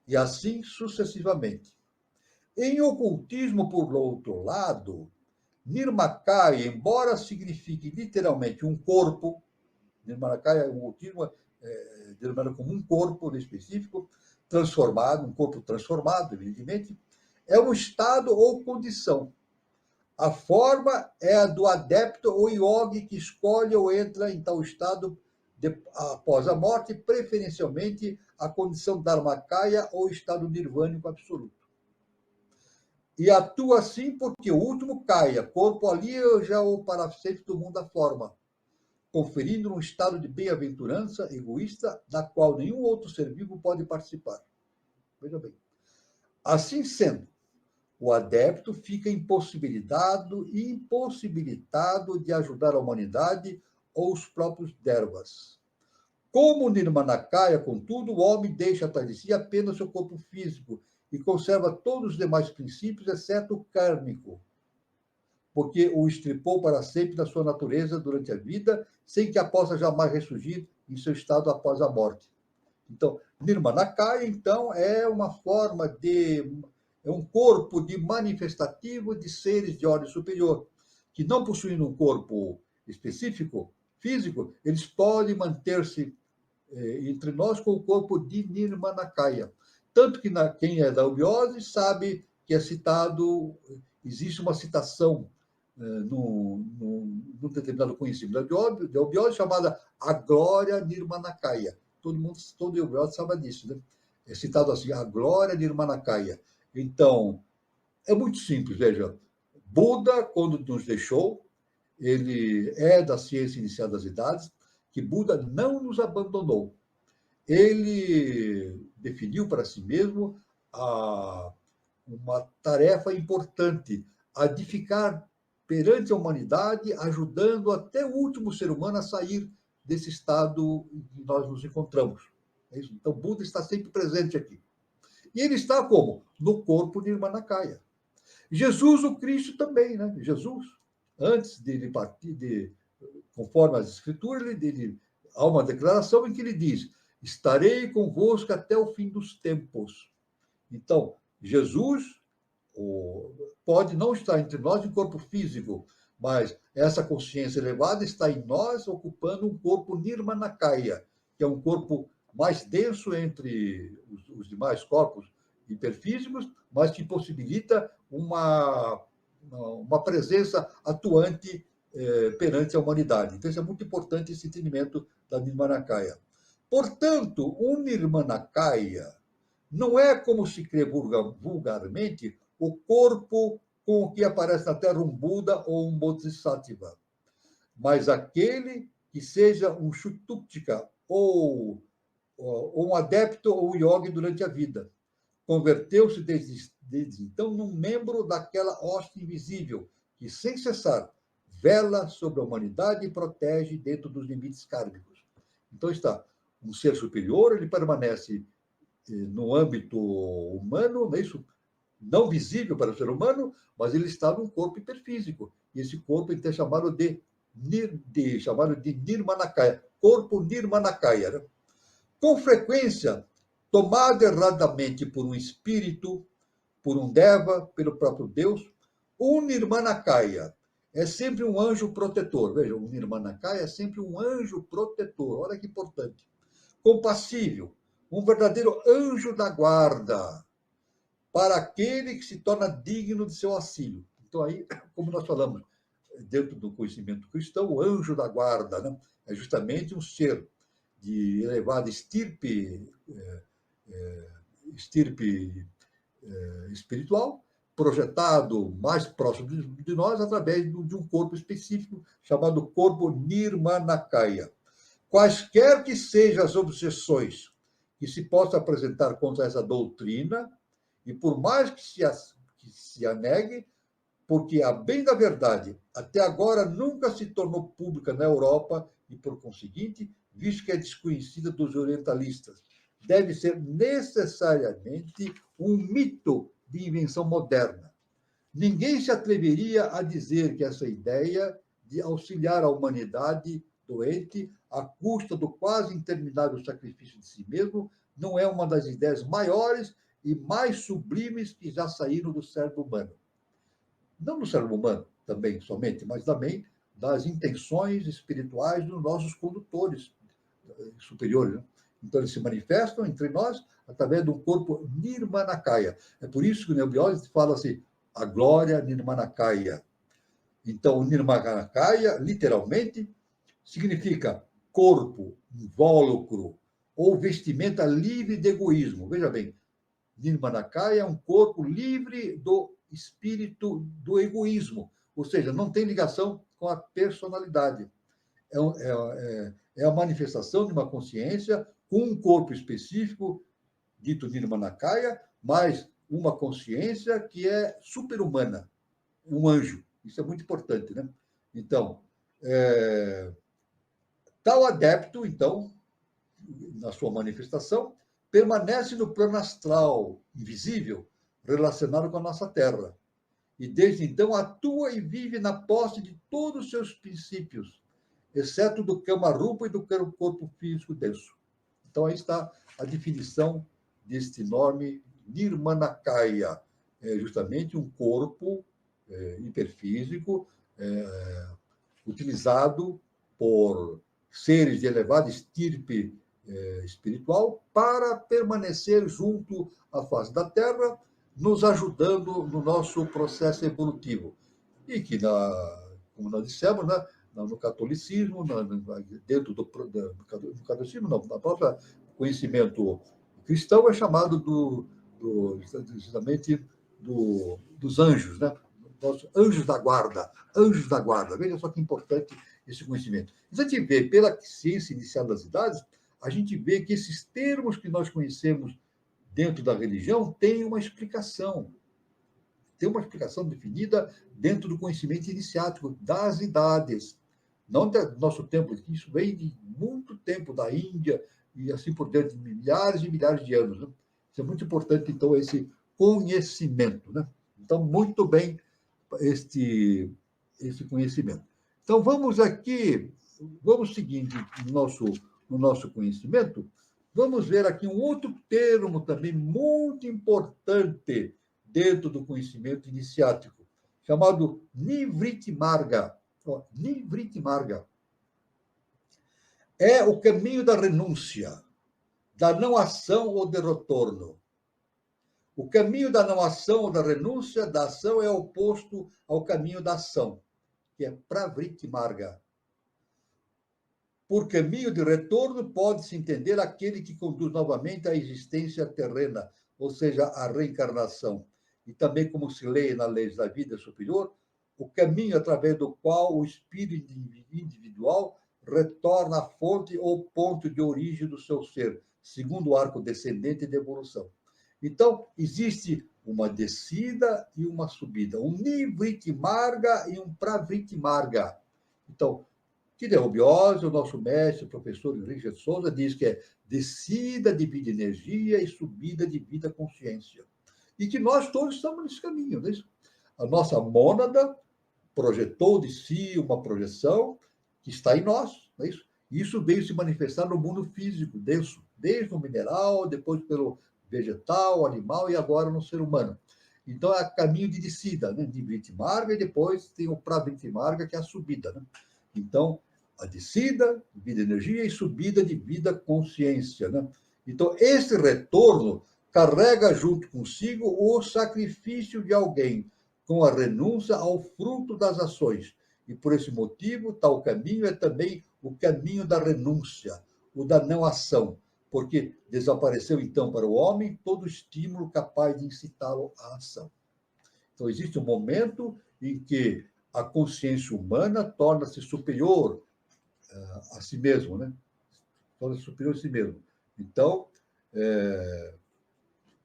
e assim sucessivamente. Em ocultismo, por outro lado, Nirmakaya, embora signifique literalmente um corpo, Nirmakaya, o ocultismo denominado como um corpo específico, transformado, um corpo transformado, evidentemente, é um estado ou condição. A forma é a do adepto ou yogi que escolhe ou entra em tal estado após a morte, preferencialmente a condição dharmakaya ou estado nirvânico absoluto. E atua assim porque o último caia, corpo alheja ou para sempre do mundo da forma, conferindo um estado de bem-aventurança egoísta, da qual nenhum outro ser vivo pode participar. Veja bem. Assim sendo, o adepto fica impossibilitado de ajudar a humanidade ou os próprios devas. Como Nirmanakaya, contudo, o homem deixa atrás de si apenas seu corpo físico e conserva todos os demais princípios, exceto o kármico, porque o estripou para sempre da sua natureza durante a vida, sem que a possa jamais ressurgir em seu estado após a morte. Então, Nirmanakaya, então, é uma forma é um corpo de manifestativo de seres de ordem superior, que não possuindo um corpo específico, físico, eles podem manter-se entre nós com o corpo de Nirmanakaya. Tanto que quem é da Obiose sabe que é citado, existe uma citação num determinado conhecimento da Obiose chamada A Glória Nirmanakaya. Todo Obiose sabe disso, né? É citado assim, A Glória Nirmanakaya. Então, é muito simples, veja. Buda, quando nos deixou, ele é da ciência iniciada das idades, que Buda não nos abandonou. Ele definiu para si mesmo uma tarefa importante, a de ficar perante a humanidade, ajudando até o último ser humano a sair desse estado em que nós nos encontramos. É isso? Então, Buda está sempre presente aqui. E ele está como? No corpo de Nirmanakaya. Jesus, o Cristo, também, né? Jesus, antes de ele partir, conforme as Escrituras, há uma declaração em que ele diz: estarei convosco até o fim dos tempos. Então, Jesus pode não estar entre nós em corpo físico, mas essa consciência elevada está em nós, ocupando um corpo Nirmanakaya, que é um corpo mais denso entre os demais corpos hiperfísicos, mas que possibilita uma presença atuante perante a humanidade. Então, isso é muito importante, esse entendimento da Nirmanakaya. Portanto, o Nirmanakaya não é, como se crê vulgarmente, o corpo com o que aparece na Terra um Buda ou um Bodhisattva, mas aquele que seja um Shutuktika, ou um adepto ou yogi durante a vida. Converteu-se desde então num membro daquela hoste invisível que, sem cessar, vela sobre a humanidade e protege dentro dos limites kármicos. Então está, um ser superior, ele permanece no âmbito humano, não é isso? Não visível para o ser humano, mas ele está num corpo hiperfísico. E esse corpo é chamado de Nirmanakaya, corpo Nirmanakaya. Né? Com frequência, tomado erradamente por um espírito, por um deva, pelo próprio Deus, o Nirmanakaya é sempre um anjo protetor. Veja, o Nirmanakaya é sempre um anjo protetor. Olha que importante. Compassível, um verdadeiro anjo da guarda para aquele que se torna digno de seu auxílio. Então, aí, como nós falamos, dentro do conhecimento cristão, o anjo da guarda, né? É justamente um ser de elevada estirpe espiritual, projetado mais próximo de nós através de um corpo específico chamado corpo Nirmanakaya. Quaisquer que sejam as objeções que se possa apresentar contra essa doutrina, e por mais que se a negue, porque, a bem da verdade, até agora nunca se tornou pública na Europa e, por conseguinte, visto que é desconhecida dos orientalistas, deve ser necessariamente um mito de invenção moderna. Ninguém se atreveria a dizer que essa ideia de auxiliar a humanidade doente à custa do quase interminável sacrifício de si mesmo não é uma das ideias maiores e mais sublimes que já saíram do cérebro humano. Não do cérebro humano também, somente, mas também das intenções espirituais dos nossos condutores superiores, né? Então, eles se manifestam entre nós através do corpo Nirmanakaya. É por isso que o Neobiose fala assim, a glória Nirmanakaya. Então, o Nirmanakaya, literalmente, significa corpo, invólucro, ou vestimenta livre de egoísmo. Veja bem, Nirmanakaya é um corpo livre do espírito do egoísmo, ou seja, não tem ligação com a personalidade. É a manifestação de uma consciência com um corpo específico, dito Nirmanakaya, mas uma consciência que é super-humana, um anjo. Isso é muito importante, né? Então, tal adepto, então, na sua manifestação, permanece no plano astral, invisível, relacionado com a nossa Terra. E, desde então, atua e vive na posse de todos os seus princípios, exceto do Kamarupa e do corpo físico denso. Então, aí está a definição deste nome Nirmanakaya. É justamente um corpo hiperfísico utilizado por seres de elevada estirpe espiritual para permanecer junto à face da Terra, nos ajudando no nosso processo evolutivo. E que, como nós dissemos, né, no catolicismo, dentro do catolicismo, não, na própria conhecimento cristão, é chamado justamente dos anjos, né? Anjos da guarda, anjos da guarda. Veja só que importante esse conhecimento. A gente vê, pela ciência inicial das idades, a gente vê que esses termos que nós conhecemos dentro da religião têm uma explicação. Tem uma explicação definida dentro do conhecimento iniciático das idades. Não do nosso tempo, isso vem de muito tempo da Índia e assim por diante, de milhares e milhares de anos. Né? Isso é muito importante, então, esse conhecimento. Né? Então, muito bem esse conhecimento. Então, vamos seguindo no nosso conhecimento, vamos ver aqui um outro termo também muito importante dentro do conhecimento iniciático, chamado Nivritti Marga. Nivritti Marga é o caminho da renúncia, da não ação ou de retorno. O caminho da não ação ou da renúncia da ação é oposto ao caminho da ação, que é Pravritti Marga. Por caminho de retorno, pode-se entender aquele que conduz novamente à existência terrena, ou seja, à reencarnação. E também, como se lê na lei da vida superior, o caminho através do qual o espírito individual retorna à fonte ou ponto de origem do seu ser, segundo o arco descendente de evolução. Então, existe uma descida e uma subida, um Nivritti Marga e um Pravritti Marga. Então, Tideobiose, o nosso mestre, o professor Richard Souza, diz que é descida de vida e energia e subida de vida e consciência. E que nós todos estamos nesse caminho. Não é isso? A nossa mônada projetou de si uma projeção que está em nós. Não é isso? E isso veio se manifestar no mundo físico, desde o mineral, depois pelo vegetal, animal e agora no ser humano. Então, é caminho de descida, né? De Vritti Marga, e depois tem o Pravritti Marga, que é a subida. Né? Então, a descida, vida energia, e subida de vida consciência. Né? Então, esse retorno carrega junto consigo o sacrifício de alguém, com a renúncia ao fruto das ações. E, por esse motivo, tal caminho é também o caminho da renúncia, o da não ação, porque desapareceu, então, para o homem todo estímulo capaz de incitá-lo à ação. Então, existe um momento em que a consciência humana torna-se superior a si mesmo, né? Torna-se superior a si mesmo. Então,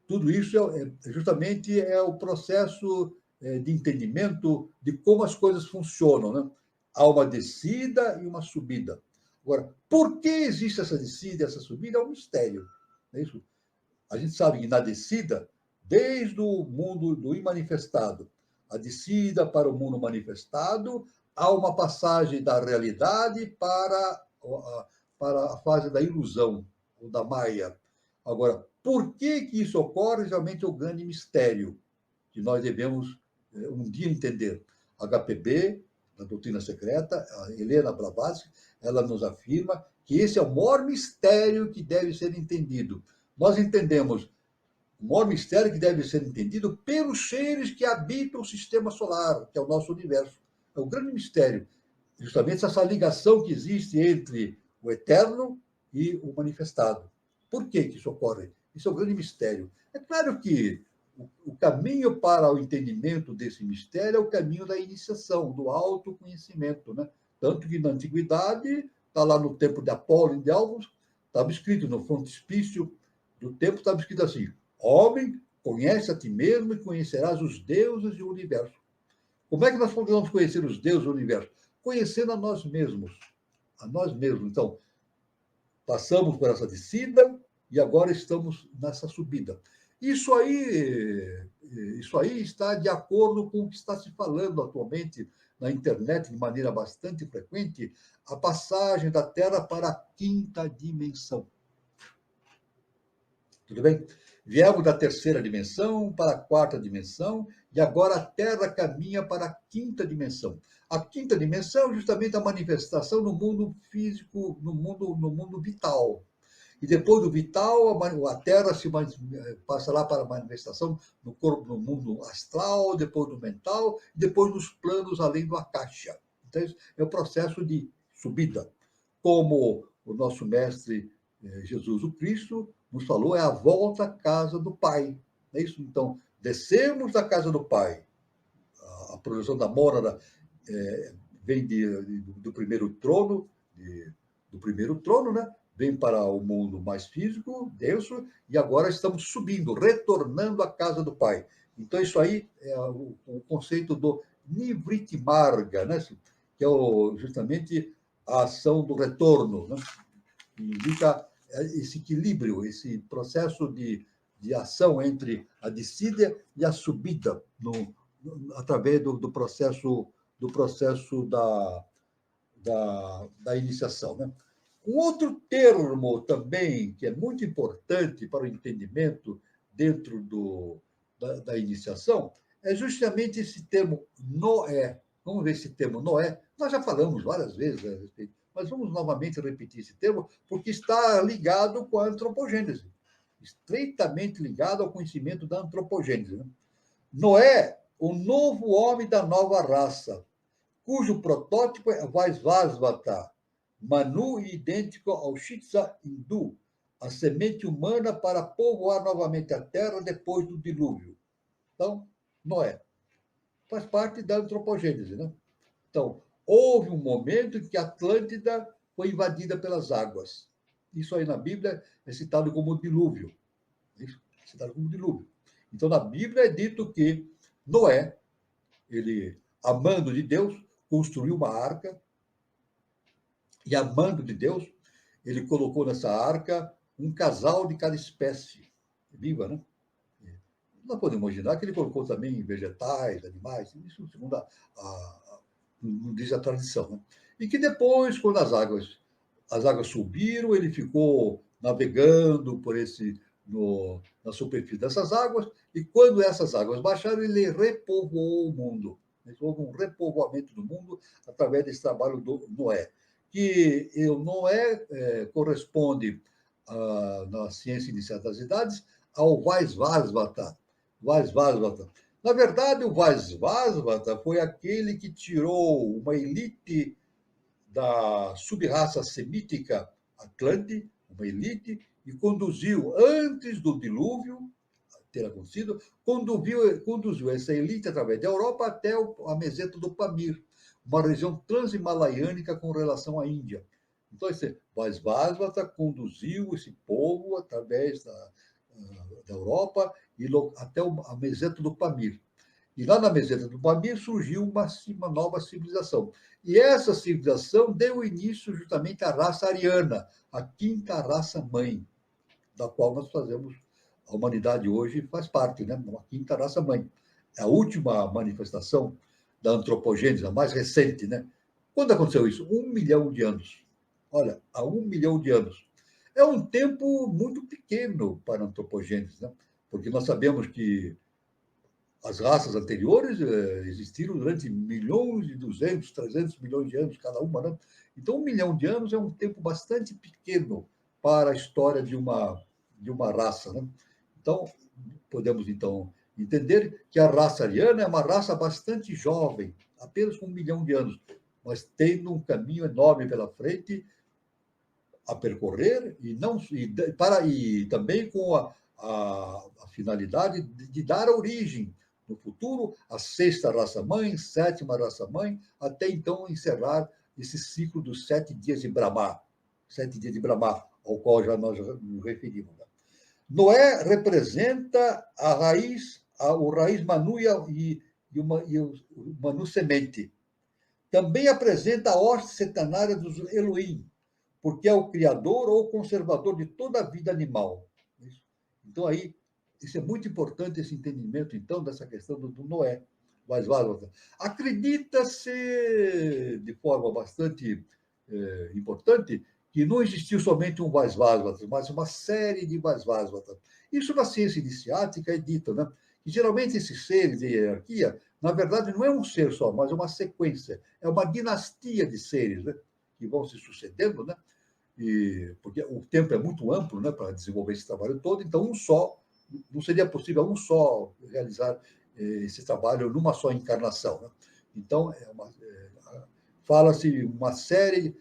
tudo isso justamente é o processo de entendimento de como as coisas funcionam, né? Há uma descida e uma subida. Agora, por que existe essa descida e essa subida? É um mistério. Não é isso? A gente sabe que na descida, desde o mundo do imanifestado, a descida para o mundo manifestado, há uma passagem da realidade para a fase da ilusão, ou da Maia. Agora, por que isso ocorre? Realmente é o grande mistério que nós devemos um dia entender. HPB, na doutrina secreta, a Helena Blavatsky, ela nos afirma que esse é o maior mistério que deve ser entendido. Nós entendemos o maior mistério que deve ser entendido pelos seres que habitam o sistema solar, que é o nosso universo. É o grande mistério. Justamente essa ligação que existe entre o eterno e o manifestado. Por que isso ocorre? Isso é o grande mistério. É claro que o caminho para o entendimento desse mistério é o caminho da iniciação, do autoconhecimento, né? Tanto que na antiguidade, está lá no tempo de Apolo e Delfos, estava escrito no frontispício do templo, estava escrito assim: homem, conhece a ti mesmo e conhecerás os deuses e o universo. Como é que nós podemos conhecer os deuses e o universo? Conhecendo a nós mesmos. A nós mesmos. Então, passamos por essa descida e agora estamos nessa subida. Isso aí está de acordo com o que está se falando atualmente na internet de maneira bastante frequente, a passagem da Terra para a quinta dimensão. Tudo bem? Viemos da terceira dimensão para a quarta dimensão e agora a Terra caminha para a quinta dimensão. A quinta dimensão é justamente a manifestação no mundo físico, no mundo vital. E depois do vital, a Terra passa lá para a manifestação no corpo, no mundo astral, depois do mental, depois nos planos além do Akasha. Então, é o processo de subida. Como o nosso mestre Jesus o Cristo nos falou, é a volta à casa do Pai. É isso? Então, descemos da casa do Pai. A projeção da mônada vem do primeiro trono, né? Vem para o mundo mais físico, denso, e agora estamos subindo, retornando à casa do Pai. Então, isso aí é o conceito do Nivriti Marga, né? Que é justamente a ação do retorno, né? Que indica esse equilíbrio, esse processo de ação entre a descida e a subida, através do processo da iniciação, né? Um outro termo também que é muito importante para o entendimento dentro da iniciação é justamente esse termo Noé. Vamos ver esse termo Noé. Nós já falamos várias vezes a respeito, mas vamos novamente repetir esse termo, porque está ligado com a antropogênese, estreitamente ligado ao conhecimento da antropogênese, né? Noé, o novo homem da nova raça, cujo protótipo é Vaisvasvata, Manu idêntico ao Shitsa hindu, a semente humana para povoar novamente a Terra depois do dilúvio. Então, Noé faz parte da antropogênese, né? Então, houve um momento em que a Atlântida foi invadida pelas águas. Isso aí na Bíblia é citado como dilúvio. Citado como dilúvio. Então, na Bíblia é dito que Noé, ele, amando de Deus, construiu uma arca e, amando de Deus, ele colocou nessa arca um casal de cada espécie viva, né? Nós podemos imaginar que ele colocou também vegetais, animais, isso segundo diz a tradição, né? E que depois, quando as águas subiram, ele ficou navegando na superfície dessas águas, e quando essas águas baixaram, ele repovoou o mundo. Houve um repovoamento do mundo através desse trabalho do Noé. Que o Noé corresponde, na ciência inicial das idades, ao Vaisvasvata. Na verdade, o Vaisvasvata foi aquele que tirou uma elite da sub-raça semítica Atlante, uma elite, e conduziu, antes do dilúvio, ter acontecido, conduziu essa elite através da Europa até a meseta do Pamir, uma região transhimalaínica com relação à Índia. Então, esse Vaisvasvata conduziu esse povo através da Europa e até a meseta do Pamir. E lá na meseta do Pamir surgiu uma nova civilização. E essa civilização deu início justamente à raça ariana, a quinta raça-mãe, da qual nós fazemos, a humanidade hoje faz parte, né? Uma quinta raça-mãe. É a última manifestação da antropogênese, a mais recente, né? Quando aconteceu isso? 1 milhão de anos. Olha, há 1 milhão de anos. É um tempo muito pequeno para a antropogênese, né? Porque nós sabemos que as raças anteriores existiram durante milhões, 200, 300 milhões de anos cada uma, né? Então, 1 milhão de anos é um tempo bastante pequeno para a história de uma raça, né? Então, podemos, então, entender que a raça ariana é uma raça bastante jovem, apenas com 1 milhão de anos, mas tendo um caminho enorme pela frente a percorrer e também com a finalidade de dar origem no futuro à sexta raça-mãe, sétima raça-mãe, até então encerrar esse ciclo dos 7 dias de Brahma, 7 dias de Brahma, ao qual nós nos referimos. Noé representa a raiz, o raiz Manu e o Manu semente. Também apresenta a hoste centenária dos Elohim, porque é o criador ou conservador de toda a vida animal. Então, aí, isso é muito importante, esse entendimento, então, dessa questão do Noé. Acredita-se, de forma bastante importante, que não existiu somente um Vaisvasvata, mas uma série de Vaisvasvatas. Isso na ciência iniciática é dito, né? Que geralmente esses seres de hierarquia, na verdade, não é um ser só, mas é uma sequência, é uma dinastia de seres, né? Que vão se sucedendo, né? Porque o tempo é muito amplo, né, para desenvolver esse trabalho todo, então não seria possível um só realizar esse trabalho numa só encarnação, né? Então, fala-se uma série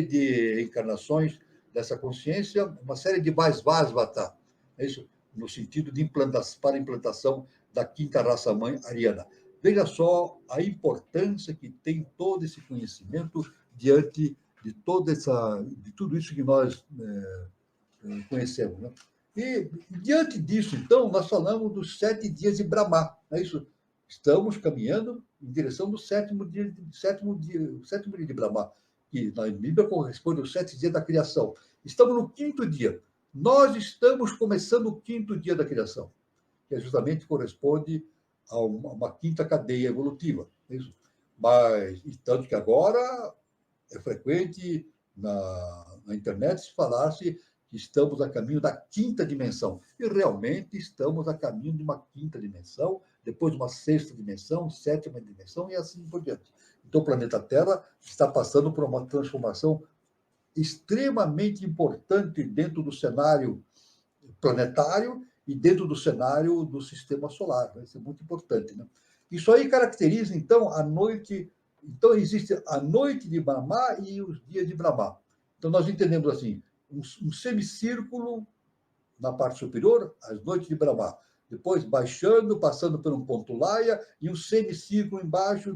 de encarnações dessa consciência, uma série de Vaisvasvata, é isso, no sentido de para a implantação da quinta raça-mãe ariana. Veja só a importância que tem todo esse conhecimento diante de tudo isso que nós conhecemos, né? E diante disso, então, nós falamos dos 7 dias de Brahma, não é isso? Estamos caminhando em direção do sétimo dia de Brahma, que na Bíblia corresponde aos 7 dias da criação. Estamos no 5º dia. Nós estamos começando o 5º dia da criação, que justamente corresponde a uma quinta cadeia evolutiva, não é isso? Mas, tanto que agora é frequente na internet falar-se que estamos a caminho da quinta dimensão. E realmente estamos a caminho de uma quinta dimensão, depois de uma sexta dimensão, sétima dimensão e assim por diante. Então, o planeta Terra está passando por uma transformação extremamente importante dentro do cenário planetário e dentro do cenário do sistema solar. Isso é muito importante, né? Isso aí caracteriza, então, a noite. Então, existe a noite de Brahma e os dias de Brahma. Então, nós entendemos assim, um semicírculo na parte superior, as noites de Brahma. Depois, baixando, passando por um ponto Laya, e um semicírculo embaixo,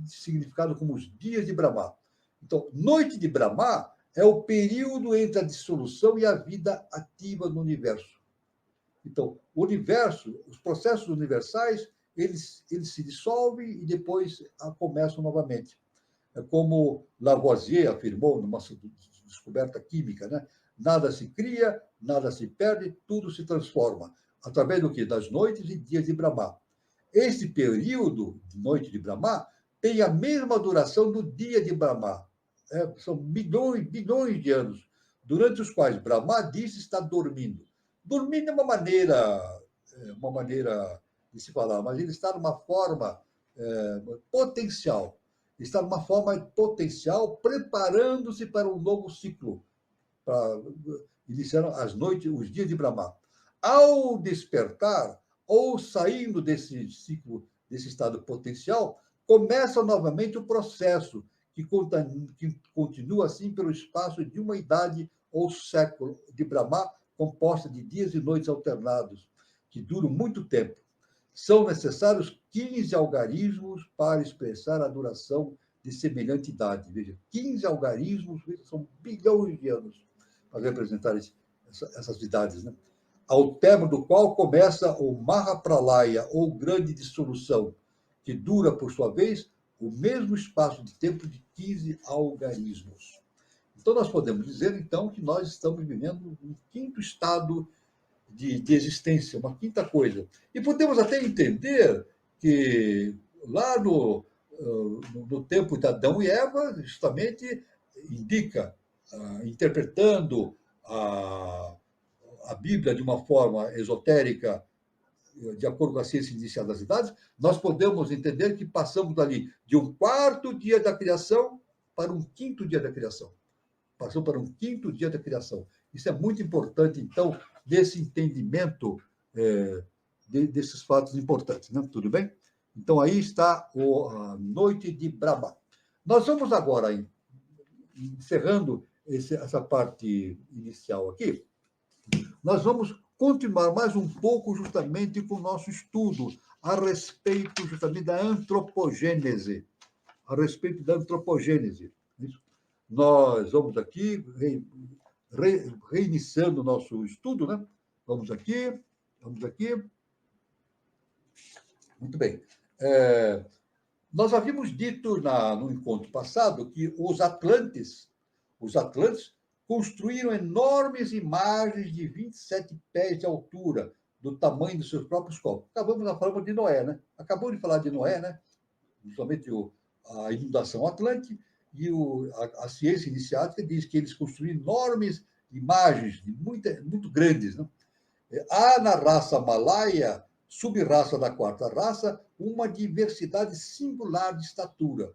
significado como os dias de Brahma. Então, noite de Brahma é o período entre a dissolução e a vida ativa no universo. Então, o universo, os processos universais, eles se dissolvem e depois começam novamente. É como Lavoisier afirmou numa descoberta química, né? Nada se cria, nada se perde, tudo se transforma. Através do quê? Das noites e dias de Brahma. Esse período de noite de Brahma tem a mesma duração do dia de Brahma. São bilhões de anos, durante os quais Brahma diz estar dormindo. Dormindo é uma maneira de se falar, mas ele está numa forma potencial. Está numa forma potencial, preparando-se para um novo ciclo, para iniciar as noites, os dias de Brahma. Ao despertar, ou saindo desse ciclo, desse estado potencial, começa novamente o processo, que continua assim pelo espaço de uma idade ou século de Brahma, composta de dias e noites alternados, que duram muito tempo. São necessários 15 algarismos para expressar a duração de semelhante idade. Veja, 15 algarismos, são bilhões de anos para representar essas idades, né? Ao termo do qual começa o Mahapralaya, ou grande dissolução, que dura, por sua vez, o mesmo espaço de tempo de 15 algarismos. Então, nós podemos dizer, então, que nós estamos vivendo um quinto estado de existência, uma quinta coisa. E podemos até entender que lá no tempo de Adão e Eva, justamente indica, interpretando a Bíblia de uma forma esotérica, de acordo com a ciência inicial das idades, nós podemos entender que passamos dali de um quarto dia da criação para um quinto dia da criação. Passou para um quinto dia da criação. Isso é muito importante, então, nesse entendimento desses fatos importantes, né? Tudo bem? Então, aí está a Noite de Brahma. Nós vamos agora, encerrando essa parte inicial aqui, nós vamos continuar mais um pouco justamente com o nosso estudo a respeito justamente da antropogênese. A respeito da antropogênese. Nós vamos aqui reiniciando o nosso estudo, né? Vamos aqui. Muito bem. Nós havíamos dito no encontro passado que os Atlantes construíram enormes imagens de 27 pés de altura, do tamanho dos seus próprios corpos. Acabamos na forma de Noé, né? Acabou de falar de Noé, né? Principalmente a inundação Atlântica, e a ciência iniciática diz que eles construíram enormes imagens, muito grandes, né? Há na raça Malaya, sub-raça da quarta raça, uma diversidade singular de estatura.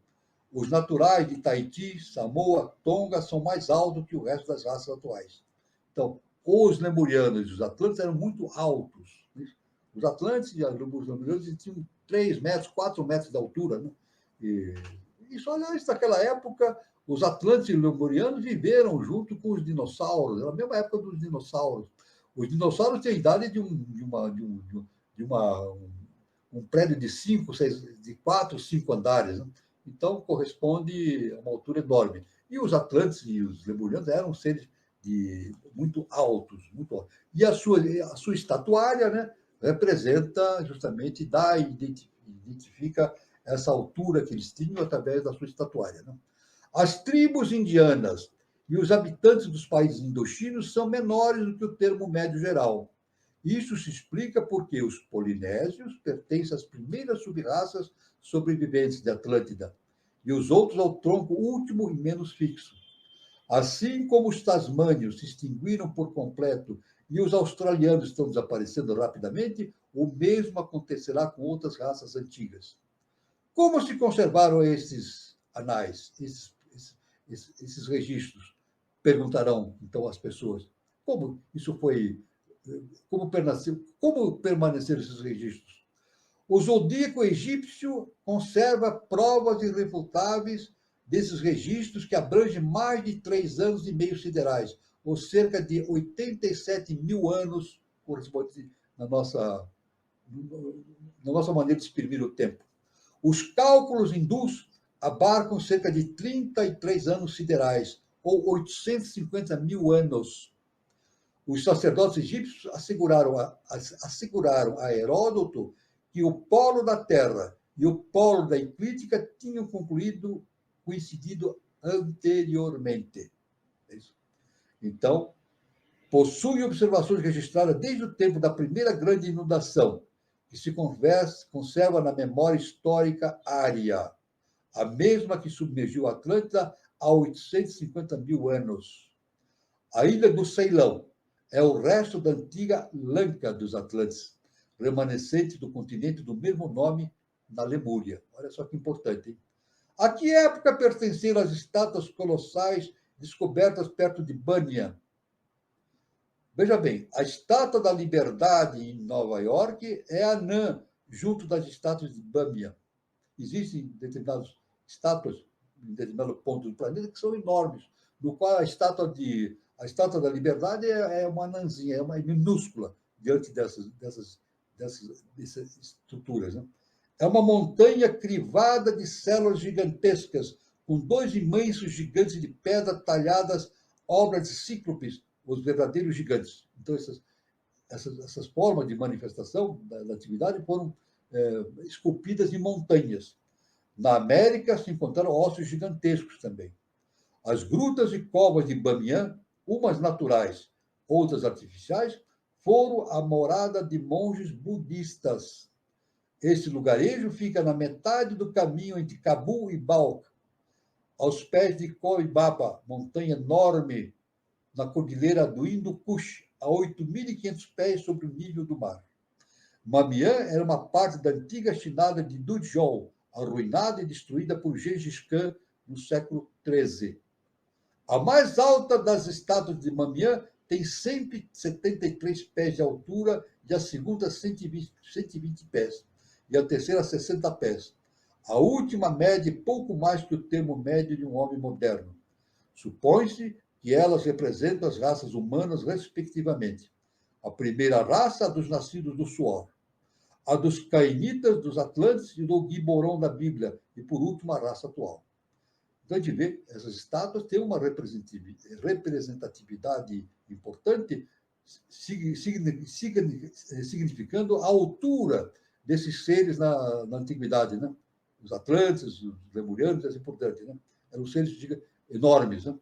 Os naturais de Tahiti, Samoa, Tonga são mais altos que o resto das raças atuais. Então, os lemurianos e os atlantes eram muito altos. Os atlantes e os lemurianos tinham 3 metros, 4 metros de altura, né? E isso, naquela época, os atlantes e os lemurianos viveram junto com os dinossauros, na mesma época dos dinossauros. Os dinossauros têm a idade de um prédio de 4, 5 andares, né? Então, corresponde a uma altura enorme. E os atlantes e os lemurianos eram seres muito altos, muito altos. E a sua estatuária, né, representa justamente, identifica essa altura que eles tinham através da sua estatuária, né? As tribos indianas e os habitantes dos países indochinos são menores do que o termo médio geral. Isso se explica porque os polinésios pertencem às primeiras sub-raças sobreviventes de Atlântida, e os outros ao tronco último e menos fixo. Assim como os tasmânios se extinguiram por completo e os australianos estão desaparecendo rapidamente, o mesmo acontecerá com outras raças antigas. Como se conservaram esses anais, esses registros? Perguntarão, então, as pessoas. Como isso foi... Como permaneceram esses registros? O zodíaco egípcio conserva provas irrefutáveis desses registros que abrangem mais de 3 anos e meio siderais, ou cerca de 87 mil anos, corresponde na nossa maneira de exprimir o tempo. Os cálculos hindus abarcam cerca de 33 anos siderais, ou 850 mil anos. Os sacerdotes egípcios asseguraram a Heródoto que o polo da Terra e o polo da eclíptica tinham coincidido anteriormente. É isso. Então, possui observações registradas desde o tempo da primeira grande inundação, que se conserva na memória histórica ária, a mesma que submergiu a Atlântida há 850 mil anos. A ilha do Ceilão é o resto da antiga Lanka dos Atlantes, remanescente do continente do mesmo nome na Lemúria. Olha só que importante, hein? A que época pertenceram as estátuas colossais descobertas perto de Banya? Veja bem, a Estátua da Liberdade em Nova York é anã, junto das estátuas de Banya. Existem estátuas em determinados pontos do planeta que são enormes, no qual a estátua A Estátua da Liberdade é uma anãzinha, é minúscula diante dessas estruturas. Né? É uma montanha crivada de células gigantescas, com 2 imensos gigantes de pedra talhadas, obras de cíclopes, os verdadeiros gigantes. Então, essas formas de manifestação da atividade foram esculpidas em montanhas. Na América se encontraram ossos gigantescos também. As grutas e covas de Bamiyan, umas naturais, outras artificiais, foram a morada de monges budistas. Esse lugarejo fica na metade do caminho entre Cabul e Balkh, aos pés de Koibaba, montanha enorme na cordilheira do Hindu Kush, a 8.500 pés sobre o nível do mar. Bamiyan era uma parte da antiga Chinada de Duzhou, arruinada e destruída por Gengis Khan no século XIII. A mais alta das estátuas de Bamiyan tem 173 pés de altura e a segunda 120 pés, e a terceira 60 pés. A última mede pouco mais que o termo médio de um homem moderno. Supõe-se que elas representam as raças humanas, respectivamente. A primeira raça, a dos nascidos do suor. A dos cainitas, dos atlantes e do Giborão da Bíblia. E, por último, a raça atual. Então, a gente vê, essas estátuas têm uma representatividade importante, significando a altura desses seres na antiguidade, né? Os atlantes, os lemurianos e assim por diante, né? Eram seres enormes, né?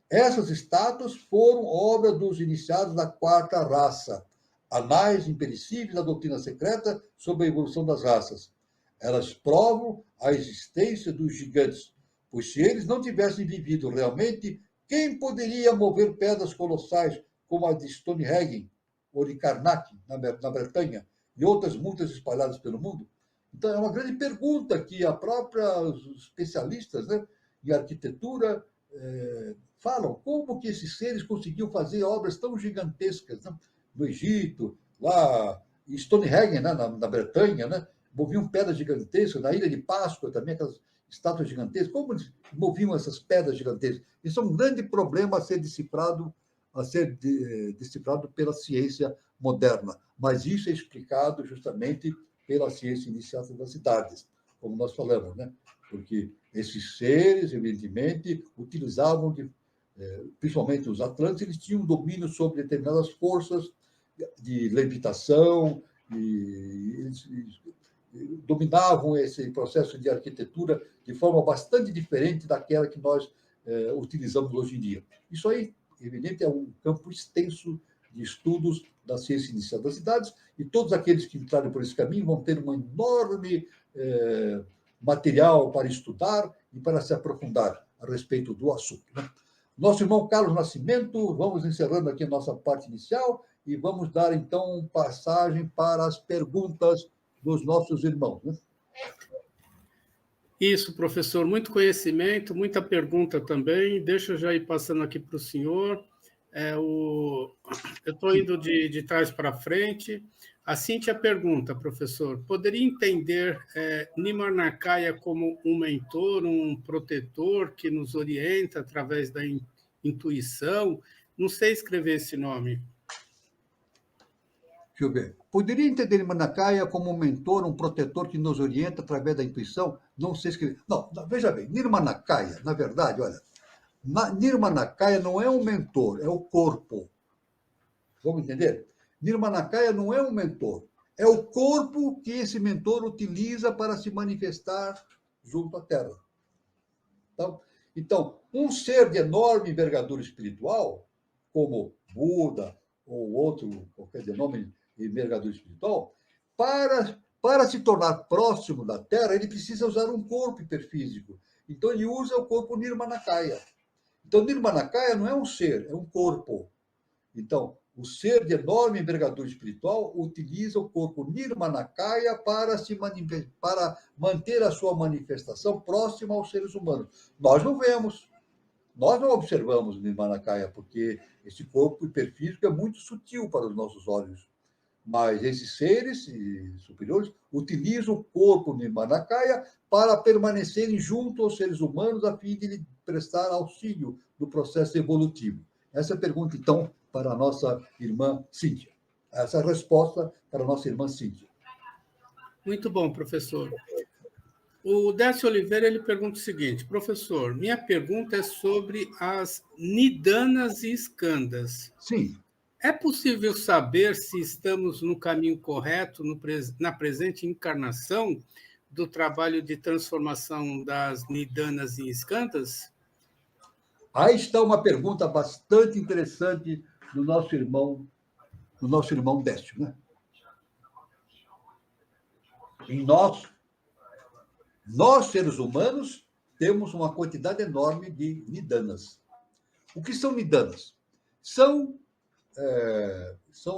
Essas estátuas foram obra dos iniciados da quarta raça, anais imperecíveis da doutrina secreta sobre a evolução das raças. Elas provam a existência dos gigantes, pois se eles não tivessem vivido realmente, quem poderia mover pedras colossais como a de Stonehenge ou de Karnak, na Bretanha, e outras muitas espalhadas pelo mundo? Então, é uma grande pergunta que os especialistas, né, em arquitetura falam. Como que esses seres conseguiam fazer obras tão gigantescas, né? No Egito, lá em Stonehenge, né, na Bretanha, né, moviam pedras gigantescas, na Ilha de Páscoa também, aquelas estátuas gigantescas. Como eles moviam essas pedras gigantescas? Isso é um grande problema a ser decifrado pela ciência moderna. Mas isso é explicado justamente pela ciência inicial das cidades, como nós falamos, né? Porque esses seres, evidentemente, utilizavam, principalmente os atlantes, eles tinham domínio sobre determinadas forças de levitação, e eles dominavam esse processo de arquitetura de forma bastante diferente daquela que nós utilizamos hoje em dia. Isso aí, evidente, é um campo extenso de estudos da ciência inicial das cidades, e todos aqueles que entrarem por esse caminho vão ter um enorme material para estudar e para se aprofundar a respeito do assunto. Né? Nosso irmão Carlos Nascimento, vamos encerrando aqui a nossa parte inicial e vamos dar, então, passagem para as perguntas dos nossos irmãos. Né? Isso, professor, muito conhecimento, muita pergunta também. Deixa eu já ir passando aqui para o senhor. Eu estou indo de trás para frente. A Cíntia pergunta, professor, poderia entender Nirmanakaya como um mentor, um protetor que nos orienta através da intuição? Não sei escrever esse nome. Deixa eu ver. Poderia entender Nirmanakaya como um mentor, um protetor que nos orienta através da intuição? Não sei escrever. Não, veja bem, Nirmanakaya, na verdade, olha, Nirmanakaya não é um mentor, é o corpo. Vamos entender? Nirmanakaya não é um mentor, é o corpo que esse mentor utiliza para se manifestar junto à Terra. Então, um ser de enorme envergadura espiritual, como Buda ou outro, qualquer nome de envergadura espiritual, para se tornar próximo da Terra, ele precisa usar um corpo hiperfísico. Então, ele usa o corpo Nirmanakaya. Então, Nirmanakaya não é um ser, é um corpo. Então, o ser de enorme envergadura espiritual utiliza o corpo Nirmanakaya para manter a sua manifestação próxima aos seres humanos. Nós não vemos, nós não observamos Nirmanakaya, porque esse corpo hiperfísico é muito sutil para os nossos olhos. Mas esses seres superiores utilizam o corpo Nirmanakaya para permanecerem junto aos seres humanos a fim de lhe prestar auxílio no processo evolutivo. Essa é a pergunta, então, para a nossa irmã Cíntia. Essa é a resposta para a nossa irmã Cíntia. Muito bom, professor. O Décio Oliveira ele pergunta o seguinte: professor, minha pergunta é sobre as nidanas e escandas. Sim. É possível saber se estamos no caminho correto na presente encarnação do trabalho de transformação das nidanas em escandas? Aí está uma pergunta bastante interessante do nosso irmão Décio, né? Em nós, seres humanos, temos uma quantidade enorme de nidanas. O que são nidanas? São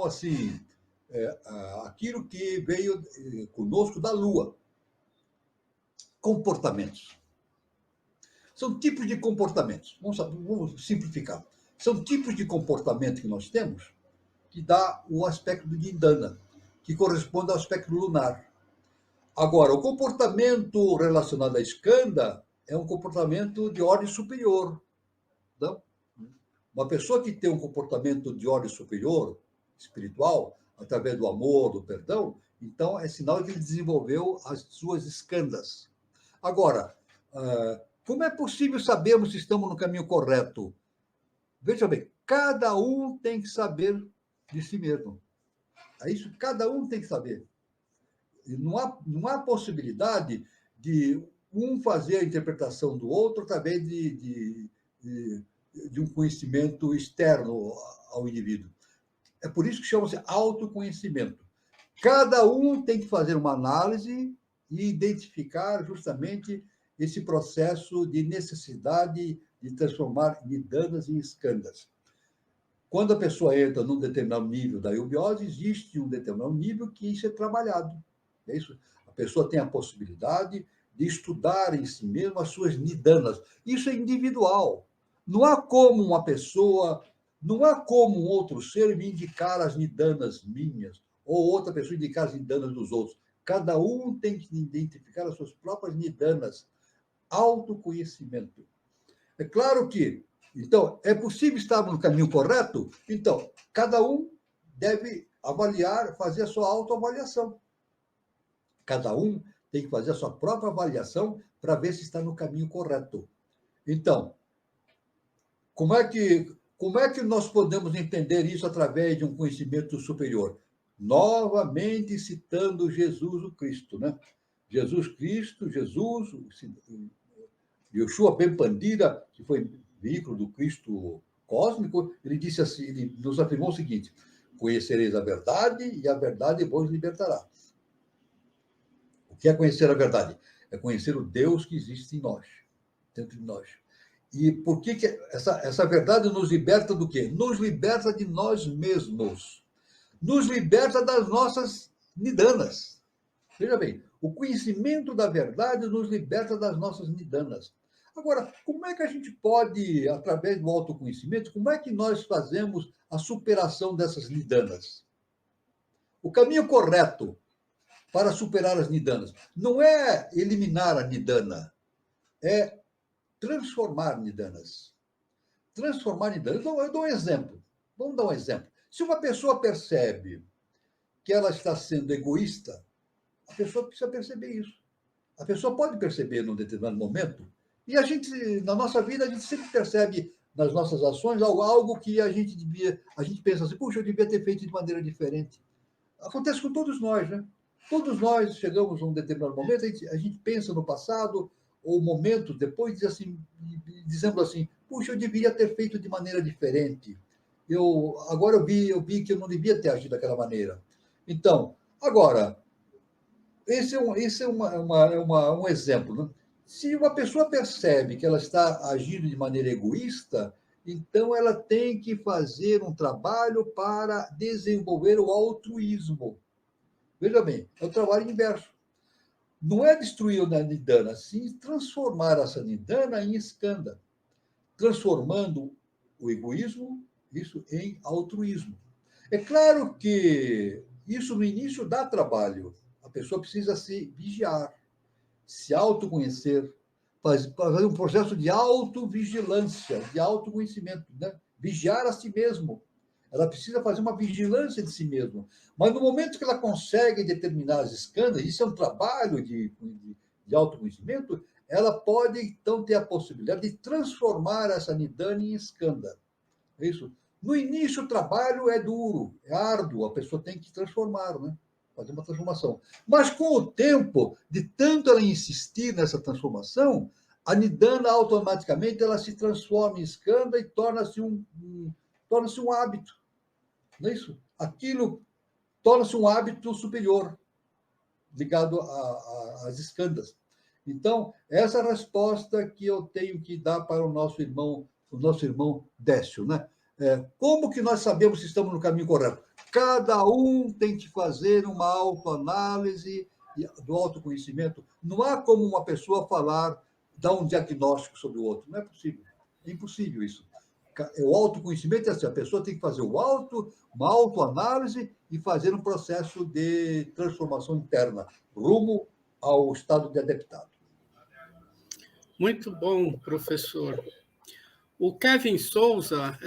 assim, aquilo que veio conosco da Lua. Comportamentos. São tipos de comportamentos. Vamos simplificar. São tipos de comportamento que nós temos que dá o aspecto de nidana, que corresponde ao aspecto lunar. Agora, o comportamento relacionado à escanda é um comportamento de ordem superior. Não? Uma pessoa que tem um comportamento de ordem superior, espiritual, através do amor, do perdão, então é sinal que ele desenvolveu as suas escandas. Agora, como é possível sabermos se estamos no caminho correto? Veja bem, cada um tem que saber de si mesmo. É isso, cada um tem que saber. Não há possibilidade de um fazer a interpretação do outro através de um conhecimento externo ao indivíduo. É por isso que chama-se autoconhecimento. Cada um tem que fazer uma análise e identificar justamente esse processo de necessidade de transformar nidanas em escandas. Quando a pessoa entra num determinado nível da eubiose, existe um determinado nível que isso é trabalhado. É isso. A pessoa tem a possibilidade de estudar em si mesma as suas nidanas. Isso é individual. Não há como uma pessoa, não há como um outro ser me indicar as nidanas minhas, ou outra pessoa indicar as nidanas dos outros. Cada um tem que identificar as suas próprias nidanas. Autoconhecimento. É claro que, então, é possível estarmos no caminho correto? Então, cada um deve avaliar, fazer a sua autoavaliação. Cada um tem que fazer a sua própria avaliação para ver se está no caminho correto. Então, como é que nós podemos entender isso através de um conhecimento superior? Novamente citando Jesus o Cristo, né? Jesus Cristo, Yoshua Ben Pandira, que foi veículo do Cristo cósmico, ele disse assim, ele nos afirmou o seguinte: conhecereis a verdade e a verdade vos libertará. O que é conhecer a verdade? É conhecer o Deus que existe em nós, dentro de nós. E por que essa verdade nos liberta do quê? Nos liberta de nós mesmos. Nos liberta das nossas nidanas. Veja bem, o conhecimento da verdade nos liberta das nossas nidanas. Agora, como é que a gente pode, através do autoconhecimento, como é que nós fazemos a superação dessas nidanas? O caminho correto para superar as nidanas não é eliminar a nidana, é transformar nidanas. Transformar nidanas. Eu dou um exemplo. Vamos dar um exemplo. Se uma pessoa percebe que ela está sendo egoísta, a pessoa precisa perceber isso. A pessoa pode perceber num determinado momento. E a gente, na nossa vida, a gente sempre percebe nas nossas ações algo que a gente pensa assim, puxa, eu devia ter feito de maneira diferente. Acontece com todos nós, né? Todos nós chegamos a um determinado momento, a gente pensa no passado, ou momentos depois, dizendo assim, puxa, eu deveria ter feito de maneira diferente. Agora eu vi que eu não devia ter agido daquela maneira. Então, agora, esse é um exemplo. Né? Se uma pessoa percebe que ela está agindo de maneira egoísta, então ela tem que fazer um trabalho para desenvolver o altruísmo. Veja bem, é o trabalho inverso. Não é destruir a nidana, sim transformar essa nidana em escanda, transformando o egoísmo, isso em altruísmo. É claro que isso no início dá trabalho. A pessoa precisa se vigiar, se autoconhecer, fazer um processo de autovigilância, de autoconhecimento, né? vigiar a si mesmo. Ela precisa fazer uma vigilância de si mesma. Mas no momento que ela consegue determinar as escândalos, isso é um trabalho de autoconhecimento, ela pode, então, ter a possibilidade de transformar essa Nidani em escândalo. É isso? No início, o trabalho é duro, é árduo, a pessoa tem que transformar, né? Fazer uma transformação. Mas, com o tempo, de tanto ela insistir nessa transformação, a Nidana, automaticamente, ela se transforma em escândalo e torna-se um hábito. Não é isso? Aquilo torna-se um hábito superior, ligado às escândalos. Então, essa é a resposta que eu tenho que dar para o nosso irmão Décio, né? Como que nós sabemos se estamos no caminho correto? Cada um tem que fazer uma autoanálise do autoconhecimento. Não há como uma pessoa dar um diagnóstico sobre o outro. Não é possível. É impossível isso. O autoconhecimento é assim, a pessoa tem que fazer uma autoanálise e fazer um processo de transformação interna, rumo ao estado de adeptado. Muito bom, professor. O Kevin Souza,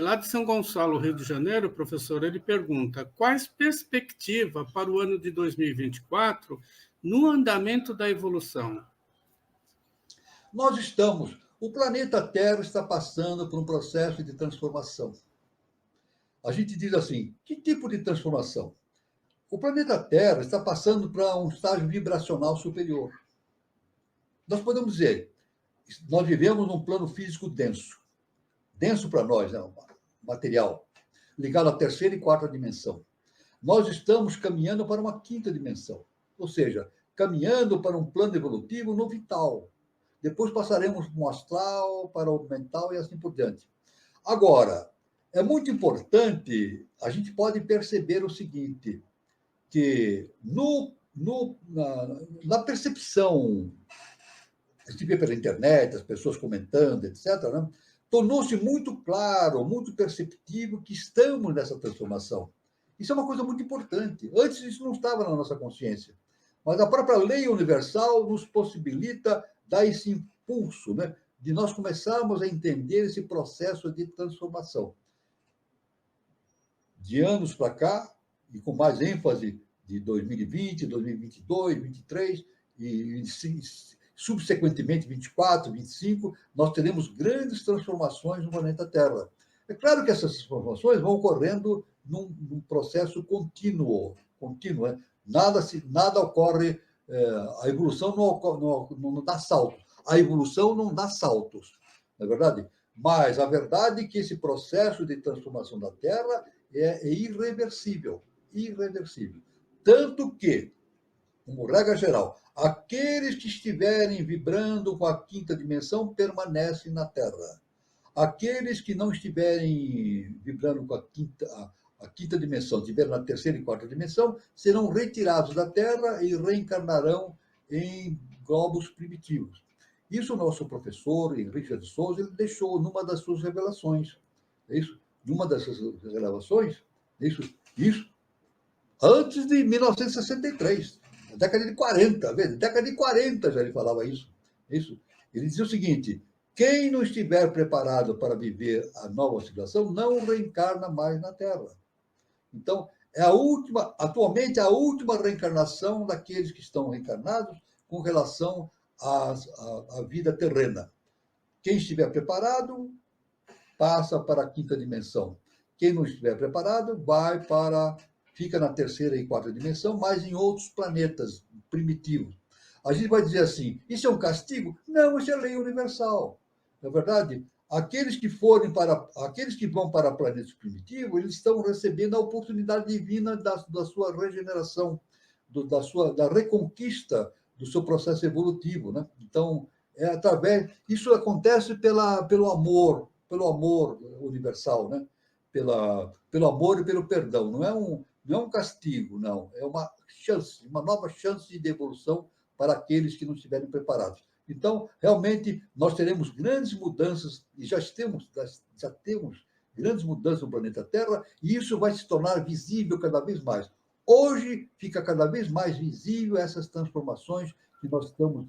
lá de São Gonçalo, Rio de Janeiro, professor, ele pergunta: quais perspectivas para o ano de 2024 no andamento da evolução? O planeta Terra está passando por um processo de transformação. A gente diz assim, que tipo de transformação? O planeta Terra está passando para um estágio vibracional superior. Nós podemos dizer, nós vivemos num plano físico denso. Denso para nós, né? Material, ligado à terceira e quarta dimensão. Nós estamos caminhando para uma quinta dimensão, ou seja, caminhando para um plano evolutivo no vital. Depois passaremos para o astral, para o mental e assim por diante. Agora, é muito importante, a gente pode perceber o seguinte, que na percepção, a gente vê pela internet, as pessoas comentando, etc., né? Tornou-se muito claro, muito perceptível que estamos nessa transformação. Isso é uma coisa muito importante. Antes isso não estava na nossa consciência. Mas a própria lei universal nos possibilita dar esse impulso, né, de nós começarmos a entender esse processo de transformação. De anos para cá, e com mais ênfase de 2020, 2022, 2023 e subsequentemente 24, 25, nós teremos grandes transformações no planeta Terra. É claro que essas transformações vão ocorrendo num processo contínuo, né? Nada ocorre, a evolução não dá saltos. A evolução não dá saltos, não é verdade? Mas a verdade é que esse processo de transformação da Terra é irreversível, irreversível. Tanto que, como regra geral, aqueles que estiverem vibrando com a quinta dimensão permanecem na Terra. Aqueles que não estiverem vibrando com a quinta dimensão, estiverem na terceira e quarta dimensão, serão retirados da Terra e reencarnarão em globos primitivos. Isso o nosso professor, Henrique de Souza, ele deixou numa das suas revelações. É isso? Numa dessas revelações, isso antes de 1963, na década de 40, década de 40 já ele falava isso. Ele dizia o seguinte: quem não estiver preparado para viver a nova situação não reencarna mais na Terra. Então, atualmente, a última reencarnação daqueles que estão reencarnados com relação à vida terrena. Quem estiver preparado, passa para a quinta dimensão. Quem não estiver preparado, fica na terceira e quarta dimensão, mas em outros planetas primitivos. A gente vai dizer assim, isso é um castigo? Não, isso é lei universal. Na verdade, aqueles que vão para planetas primitivos, eles estão recebendo a oportunidade divina da sua regeneração, da reconquista do seu processo evolutivo, né? Então, isso acontece pelo amor universal, né? Pelo amor e pelo perdão. Não é um castigo, não. É uma chance, uma nova chance de evolução para aqueles que não estiverem preparados. Então, realmente, nós teremos grandes mudanças, e já temos grandes mudanças no planeta Terra, e isso vai se tornar visível cada vez mais. Hoje, fica cada vez mais visível essas transformações que nós estamos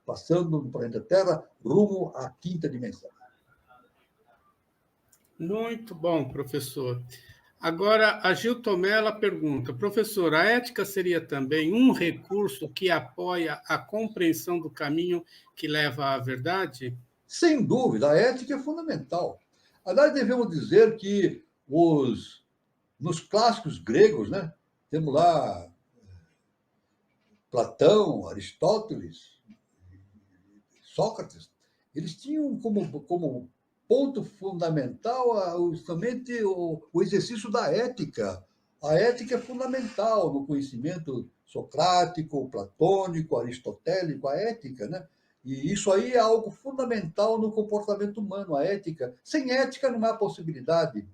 passando no planeta Terra rumo à quinta dimensão. Muito bom, professor. Agora, a Gil Tomé, ela pergunta, professor, a ética seria também um recurso que apoia a compreensão do caminho que leva à verdade? Sem dúvida, a ética é fundamental. Aliás, devemos dizer que nos clássicos gregos, né, temos lá Platão, Aristóteles, Sócrates, eles tinham como ponto fundamental justamente o exercício da ética. A ética é fundamental no conhecimento socrático, platônico, aristotélico, a ética, né? E isso aí é algo fundamental no comportamento humano, a ética. Sem ética não há possibilidade.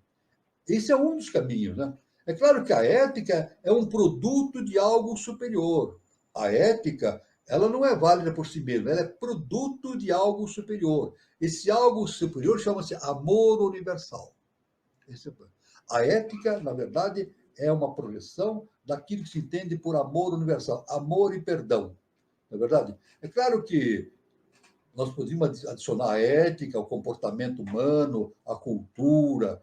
Esse é um dos caminhos, né? É claro que a ética é um produto de algo superior. A ética, ela não é válida por si mesma, ela é produto de algo superior. Esse algo superior chama-se amor universal. A ética, na verdade, é uma projeção daquilo que se entende por amor universal, amor e perdão. Não é verdade? É claro que nós podíamos adicionar a ética, o comportamento humano, a cultura,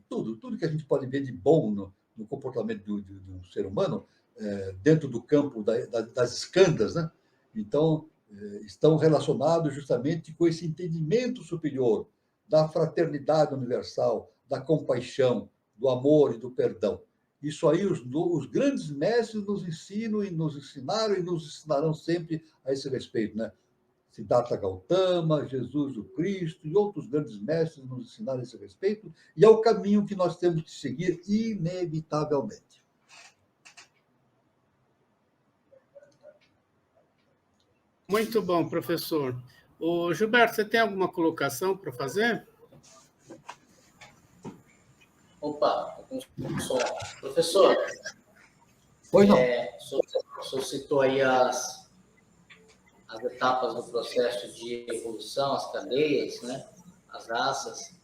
tudo que a gente pode ver de bom no comportamento do ser humano, dentro do campo das escandas, né? Então, estão relacionados justamente com esse entendimento superior da fraternidade universal, da compaixão, do amor e do perdão. Isso aí os grandes mestres nos ensinam e nos ensinaram e nos ensinarão sempre a esse respeito, né? Siddhartha Gautama, Jesus o Cristo e outros grandes mestres nos ensinaram a esse respeito, e é o caminho que nós temos que seguir inevitavelmente. Muito bom, professor. Ô, Gilberto, você tem alguma colocação para fazer? Opa, com som. Professor, Pois não. O senhor citou aí as etapas do processo de evolução, as cadeias, né? As raças.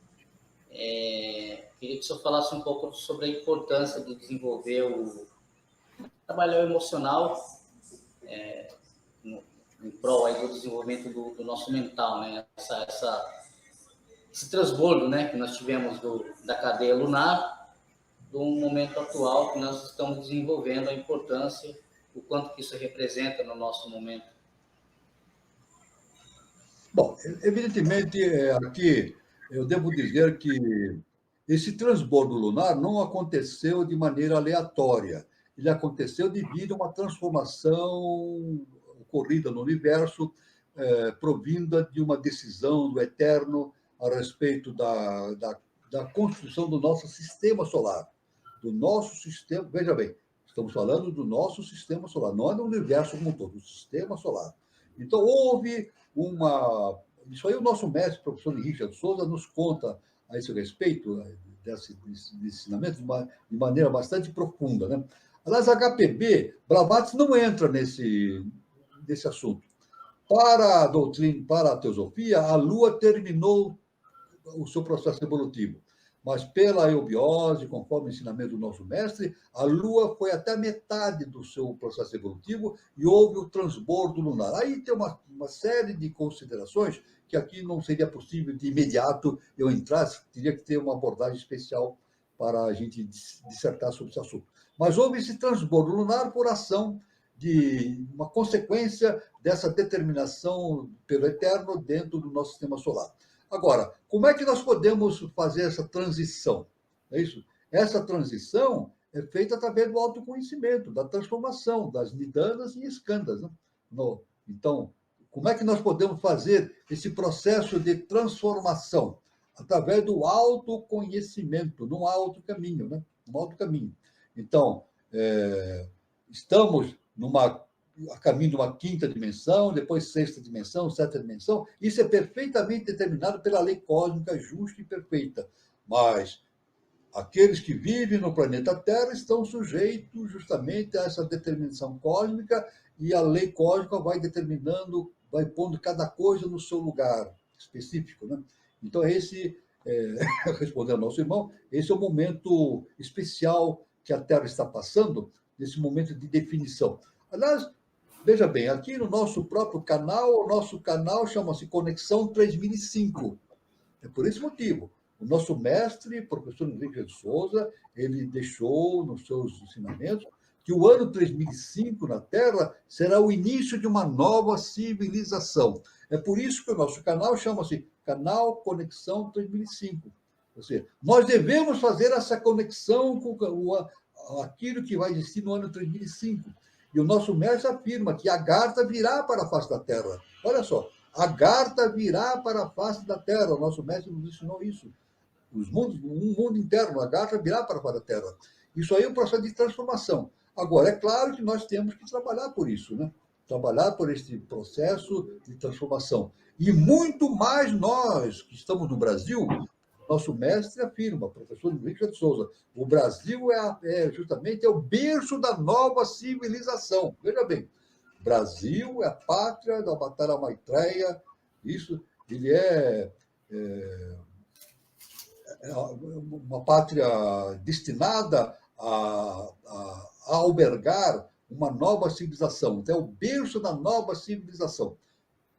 Queria que o senhor falasse um pouco sobre a importância de desenvolver o trabalho emocional em prol aí do desenvolvimento do nosso mental, né? Esse transbordo, né, que nós tivemos da cadeia lunar, do momento atual que nós estamos desenvolvendo, a importância, o quanto que isso representa no nosso momento. Bom, evidentemente, aqui eu devo dizer que esse transbordo lunar não aconteceu de maneira aleatória. Ele aconteceu devido a uma transformação ocorrida no universo, provinda de uma decisão do Eterno a respeito da construção do nosso sistema solar. Do nosso sistema, veja bem, estamos falando do nosso sistema solar, não é do universo como um todo, do sistema solar. Então, houve isso aí o nosso mestre, o professor Richard Souza, nos conta a esse respeito, desse ensinamento, de maneira bastante profunda, né? Aliás, HPB, Blavatsky não entra nesse assunto. Para a doutrina, para a teosofia, a Lua terminou o seu processo evolutivo. Mas pela eubiose, conforme o ensinamento do nosso mestre, a Lua foi até a metade do seu processo evolutivo e houve o transbordo lunar. Aí tem uma série de considerações que aqui não seria possível de imediato eu entrar, teria que ter uma abordagem especial para a gente dissertar sobre esse assunto. Mas houve esse transbordo lunar por ação de uma consequência dessa determinação pelo Eterno dentro do nosso sistema solar. Agora, como é que nós podemos fazer essa transição? É isso? Essa transição é feita através do autoconhecimento, da transformação das nidanas em escandas. Né? Então, como é que nós podemos fazer esse processo de transformação? Através do autoconhecimento, num alto caminho, né? Um alto caminho. Então, estamos a caminho de uma quinta dimensão, depois sexta dimensão, sétima dimensão. Isso é perfeitamente determinado pela lei cósmica justa e perfeita. Mas aqueles que vivem no planeta Terra estão sujeitos justamente a essa determinação cósmica, e a lei cósmica vai determinando, vai pondo cada coisa no seu lugar específico, né? Então, respondendo ao nosso irmão, esse é o momento especial que a Terra está passando, nesse momento de definição. Aliás, veja bem, aqui no nosso próprio canal, o nosso canal chama-se Conexão 3005. É por esse motivo. O nosso mestre, professor Henrique de Souza, ele deixou nos seus ensinamentos que o ano 3005 na Terra será o início de uma nova civilização. É por isso que o nosso canal chama-se Canal Conexão 3005. Ou seja, nós devemos fazer essa conexão com aquilo que vai existir no ano 3005. E o nosso mestre afirma que a Agartha virá para a face da Terra. Olha só, a Agartha virá para a face da Terra. O nosso mestre nos ensinou isso. Um mundo interno, a Agartha virá para a face da Terra. Isso aí é um processo de transformação. Agora, é claro que nós temos que trabalhar por isso, né? Trabalhar por esse processo de transformação. E muito mais nós, que estamos no Brasil, nosso mestre afirma, professor Henrique de Souza, o Brasil justamente o berço da nova civilização. Veja bem, Brasil é a pátria da Avatara Maitreya, isso, ele é uma pátria destinada a albergar uma nova civilização. Então, é o berço da nova civilização.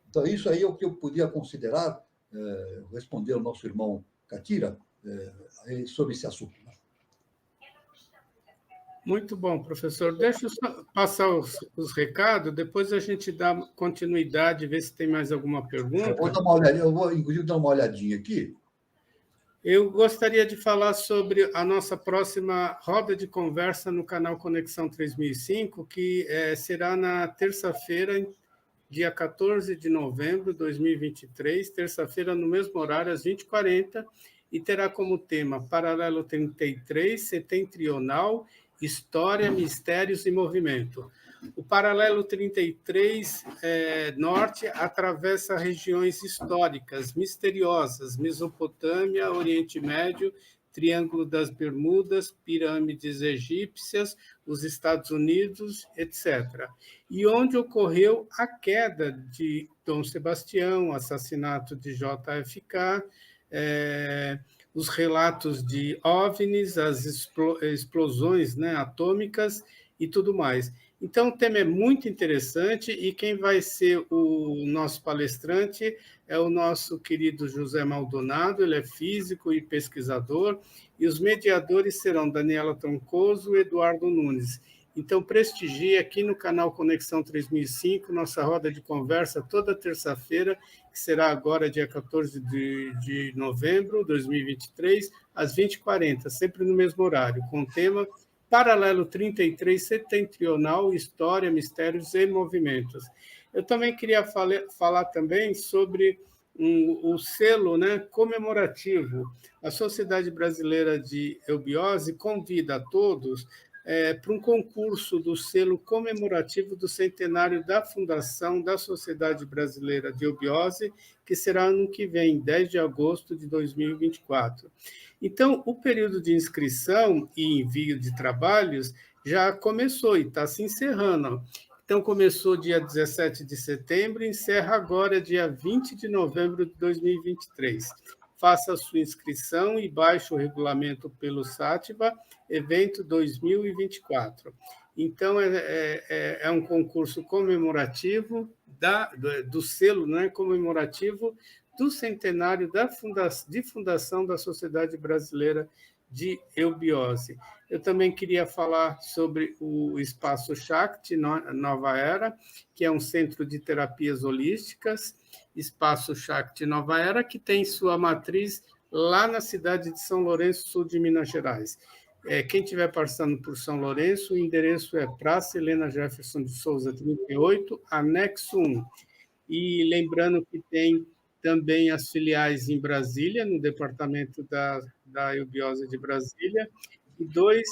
Então, isso aí é o que eu podia considerar, responder ao nosso irmão Catira sobre esse assunto. Muito bom, professor. Deixa eu só passar os recados, depois a gente dá continuidade, ver se tem mais alguma pergunta. Eu vou, inclusive, dar uma olhadinha aqui. Eu gostaria de falar sobre a nossa próxima roda de conversa no canal Conexão 3005, que será na terça-feira, dia 14 de novembro de 2023, terça-feira, no mesmo horário, às 20h40, e terá como tema Paralelo 33, Setentrional, História, Mistérios e Movimento. O Paralelo 33 Norte atravessa regiões históricas, misteriosas, Mesopotâmia, Oriente Médio, Triângulo das Bermudas, pirâmides egípcias, os Estados Unidos, etc. E onde ocorreu a queda de Dom Sebastião, o assassinato de JFK, os relatos de OVNIs, as explosões, né, atômicas e tudo mais. Então, o tema é muito interessante e quem vai ser o nosso palestrante é o nosso querido José Maldonado, ele é físico e pesquisador, e os mediadores serão Daniela Troncoso e Eduardo Nunes. Então, prestigie aqui no canal Conexão 3005, nossa roda de conversa toda terça-feira, que será agora dia 14 de novembro de 2023, às 20h40, sempre no mesmo horário, com o tema Paralelo 33, Setentrional, História, Mistérios e Movimentos. Eu também queria falar também sobre o selo, né, comemorativo. A Sociedade Brasileira de Eubiose convida a todos para um concurso do selo comemorativo do centenário da fundação da Sociedade Brasileira de Eubiose, que será ano que vem, 10 de agosto de 2024. Então, o período de inscrição e envio de trabalhos já começou e está se encerrando. Então, começou dia 17 de setembro e encerra agora, dia 20 de novembro de 2023. Faça a sua inscrição e baixe o regulamento pelo Sátiva, evento 2024. Então, é um concurso comemorativo do selo, né, comemorativo do centenário de fundação da Sociedade Brasileira de Eubiose. Eu também queria falar sobre o Espaço Shakti Nova Era, que é um centro de terapias holísticas, Espaço Shakti Nova Era, que tem sua matriz lá na cidade de São Lourenço, sul de Minas Gerais. Quem estiver passando por São Lourenço, o endereço é Praça Helena Jefferson de Souza, 38, anexo 1. E lembrando que tem também as filiais em Brasília, no departamento da Eubiose de Brasília, e 2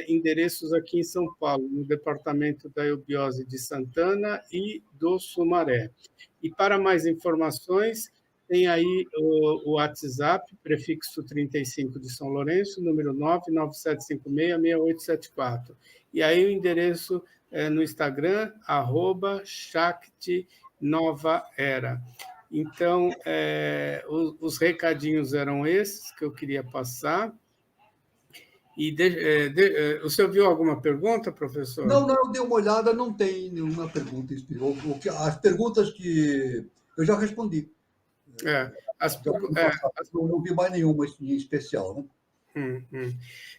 endereços aqui em São Paulo, no departamento da Eubiose de Santana e do Sumaré. E para mais informações, tem aí o WhatsApp, prefixo 35 de São Lourenço, número 997566874. E aí o endereço no Instagram, @Shakti Nova Era. Então, os recadinhos eram esses que eu queria passar. E o senhor viu alguma pergunta, professor? Não, eu dei uma olhada, não tem nenhuma pergunta. As perguntas que eu já respondi. Não vi mais nenhuma em especial, né?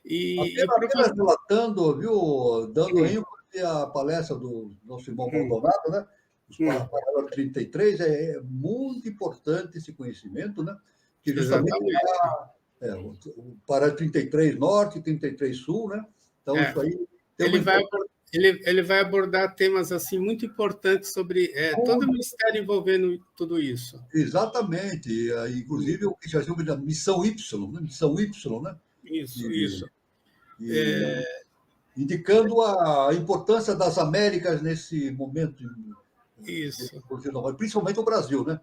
E Apenas relatando, viu, dando Sim. ênfase à palestra do nosso irmão Maldonado, né? Os parágrafos 33, é muito importante esse conhecimento, né? Que justamente o parágrafo 33 Norte, 33 Sul, né? Então, isso aí tem ele vai abordar temas assim muito importantes sobre todo o ministério envolvendo tudo isso. Exatamente. Inclusive, o que já chama de missão Y, né? Missão Y, né? Isso. Indicando a importância das Américas nesse momento. Isso. Principalmente o Brasil, né?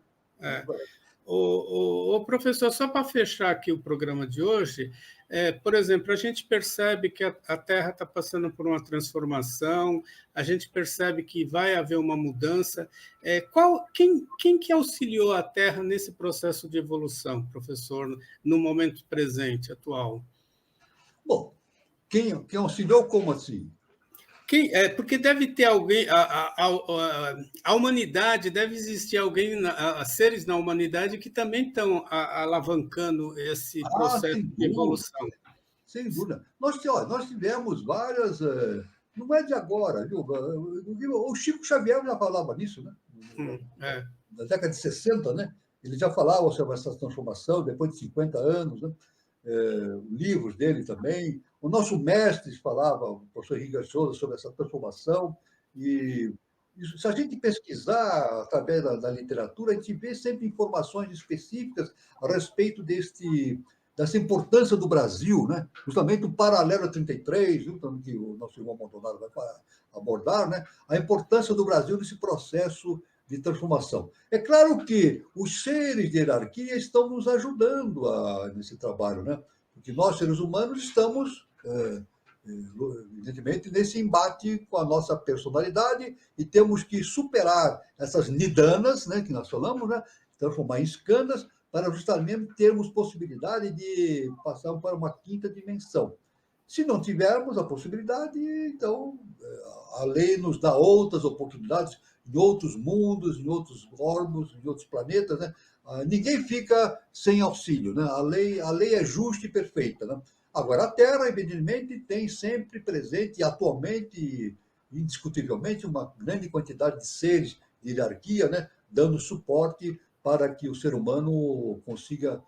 O professor, só para fechar aqui o programa de hoje, por exemplo, a gente percebe que a Terra está passando por uma transformação, a gente percebe que vai haver uma mudança. Quem que auxiliou a Terra nesse processo de evolução, professor, no momento presente, atual? Bom, quem auxiliou, como assim? Porque deve ter alguém, a humanidade, deve existir alguém, seres na humanidade que também estão alavancando esse processo de evolução. Sem dúvida. Nós tivemos várias, não é de agora, viu? O Chico Xavier já falava nisso, né? Na década de 60, né? Ele já falava sobre essa transformação, depois de 50 anos, né? Livros dele também. O nosso mestre falava, o professor Henrique Souza, sobre essa transformação. E isso, se a gente pesquisar através da literatura, a gente vê sempre informações específicas a respeito dessa importância do Brasil, né? Justamente o paralelo 33, que o nosso irmão Maldonado vai abordar, né? A importância do Brasil nesse processo de transformação. É claro que os seres de hierarquia estão nos ajudando nesse trabalho, né? Porque nós, seres humanos, estamos, evidentemente, nesse embate com a nossa personalidade e temos que superar essas nidanas, né, que nós falamos, né? Transformar em escanas, para justamente termos possibilidade de passar para uma quinta dimensão. Se não tivermos a possibilidade, então a lei nos dá outras oportunidades em outros mundos, em outros orbos, em outros planetas, né? Ninguém fica sem auxílio, né? A lei é justa e perfeita, né? Agora, a Terra, evidentemente, tem sempre presente, e atualmente, indiscutivelmente, uma grande quantidade de seres de hierarquia, né? Dando suporte para que o ser humano consiga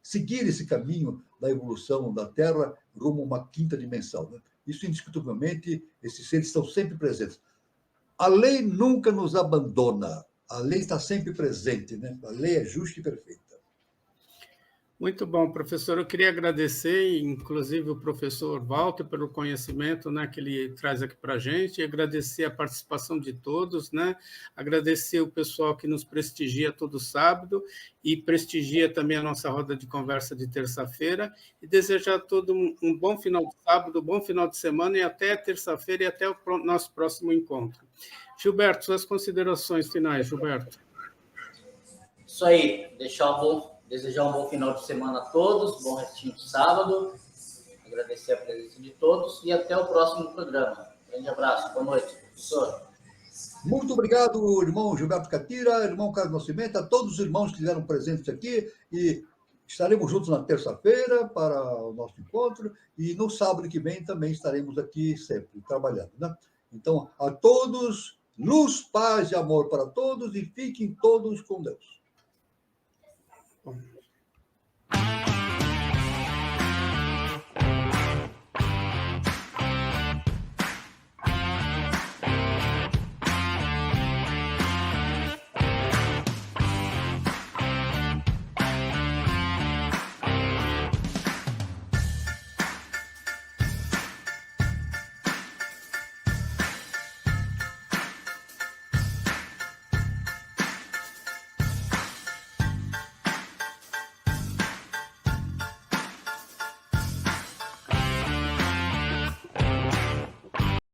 seguir esse caminho da evolução da Terra rumo a uma quinta dimensão, né? Isso, indiscutivelmente, esses seres estão sempre presentes. A lei nunca nos abandona. A lei está sempre presente, né? A lei é justa e perfeita. Muito bom, professor. Eu queria agradecer, inclusive, o professor Walter pelo conhecimento, né, que ele traz aqui para a gente, e agradecer a participação de todos, né? Agradecer o pessoal que nos prestigia todo sábado e prestigia também a nossa roda de conversa de terça-feira, e desejar a todos um bom final de sábado, um bom final de semana, e até terça-feira e até o nosso próximo encontro. Gilberto, suas considerações finais, Gilberto. Isso aí, desejar um bom final de semana a todos, bom restinho de sábado, agradecer a presença de todos e até o próximo programa. Grande abraço, boa noite, professor. Muito obrigado, irmão Gilberto Catira, irmão Carlos Nascimento, a todos os irmãos que estiveram presentes aqui, e estaremos juntos na terça-feira para o nosso encontro, e no sábado que vem também estaremos aqui sempre, trabalhando, né? Então, a todos, luz, paz e amor para todos, e fiquem todos com Deus. Bom.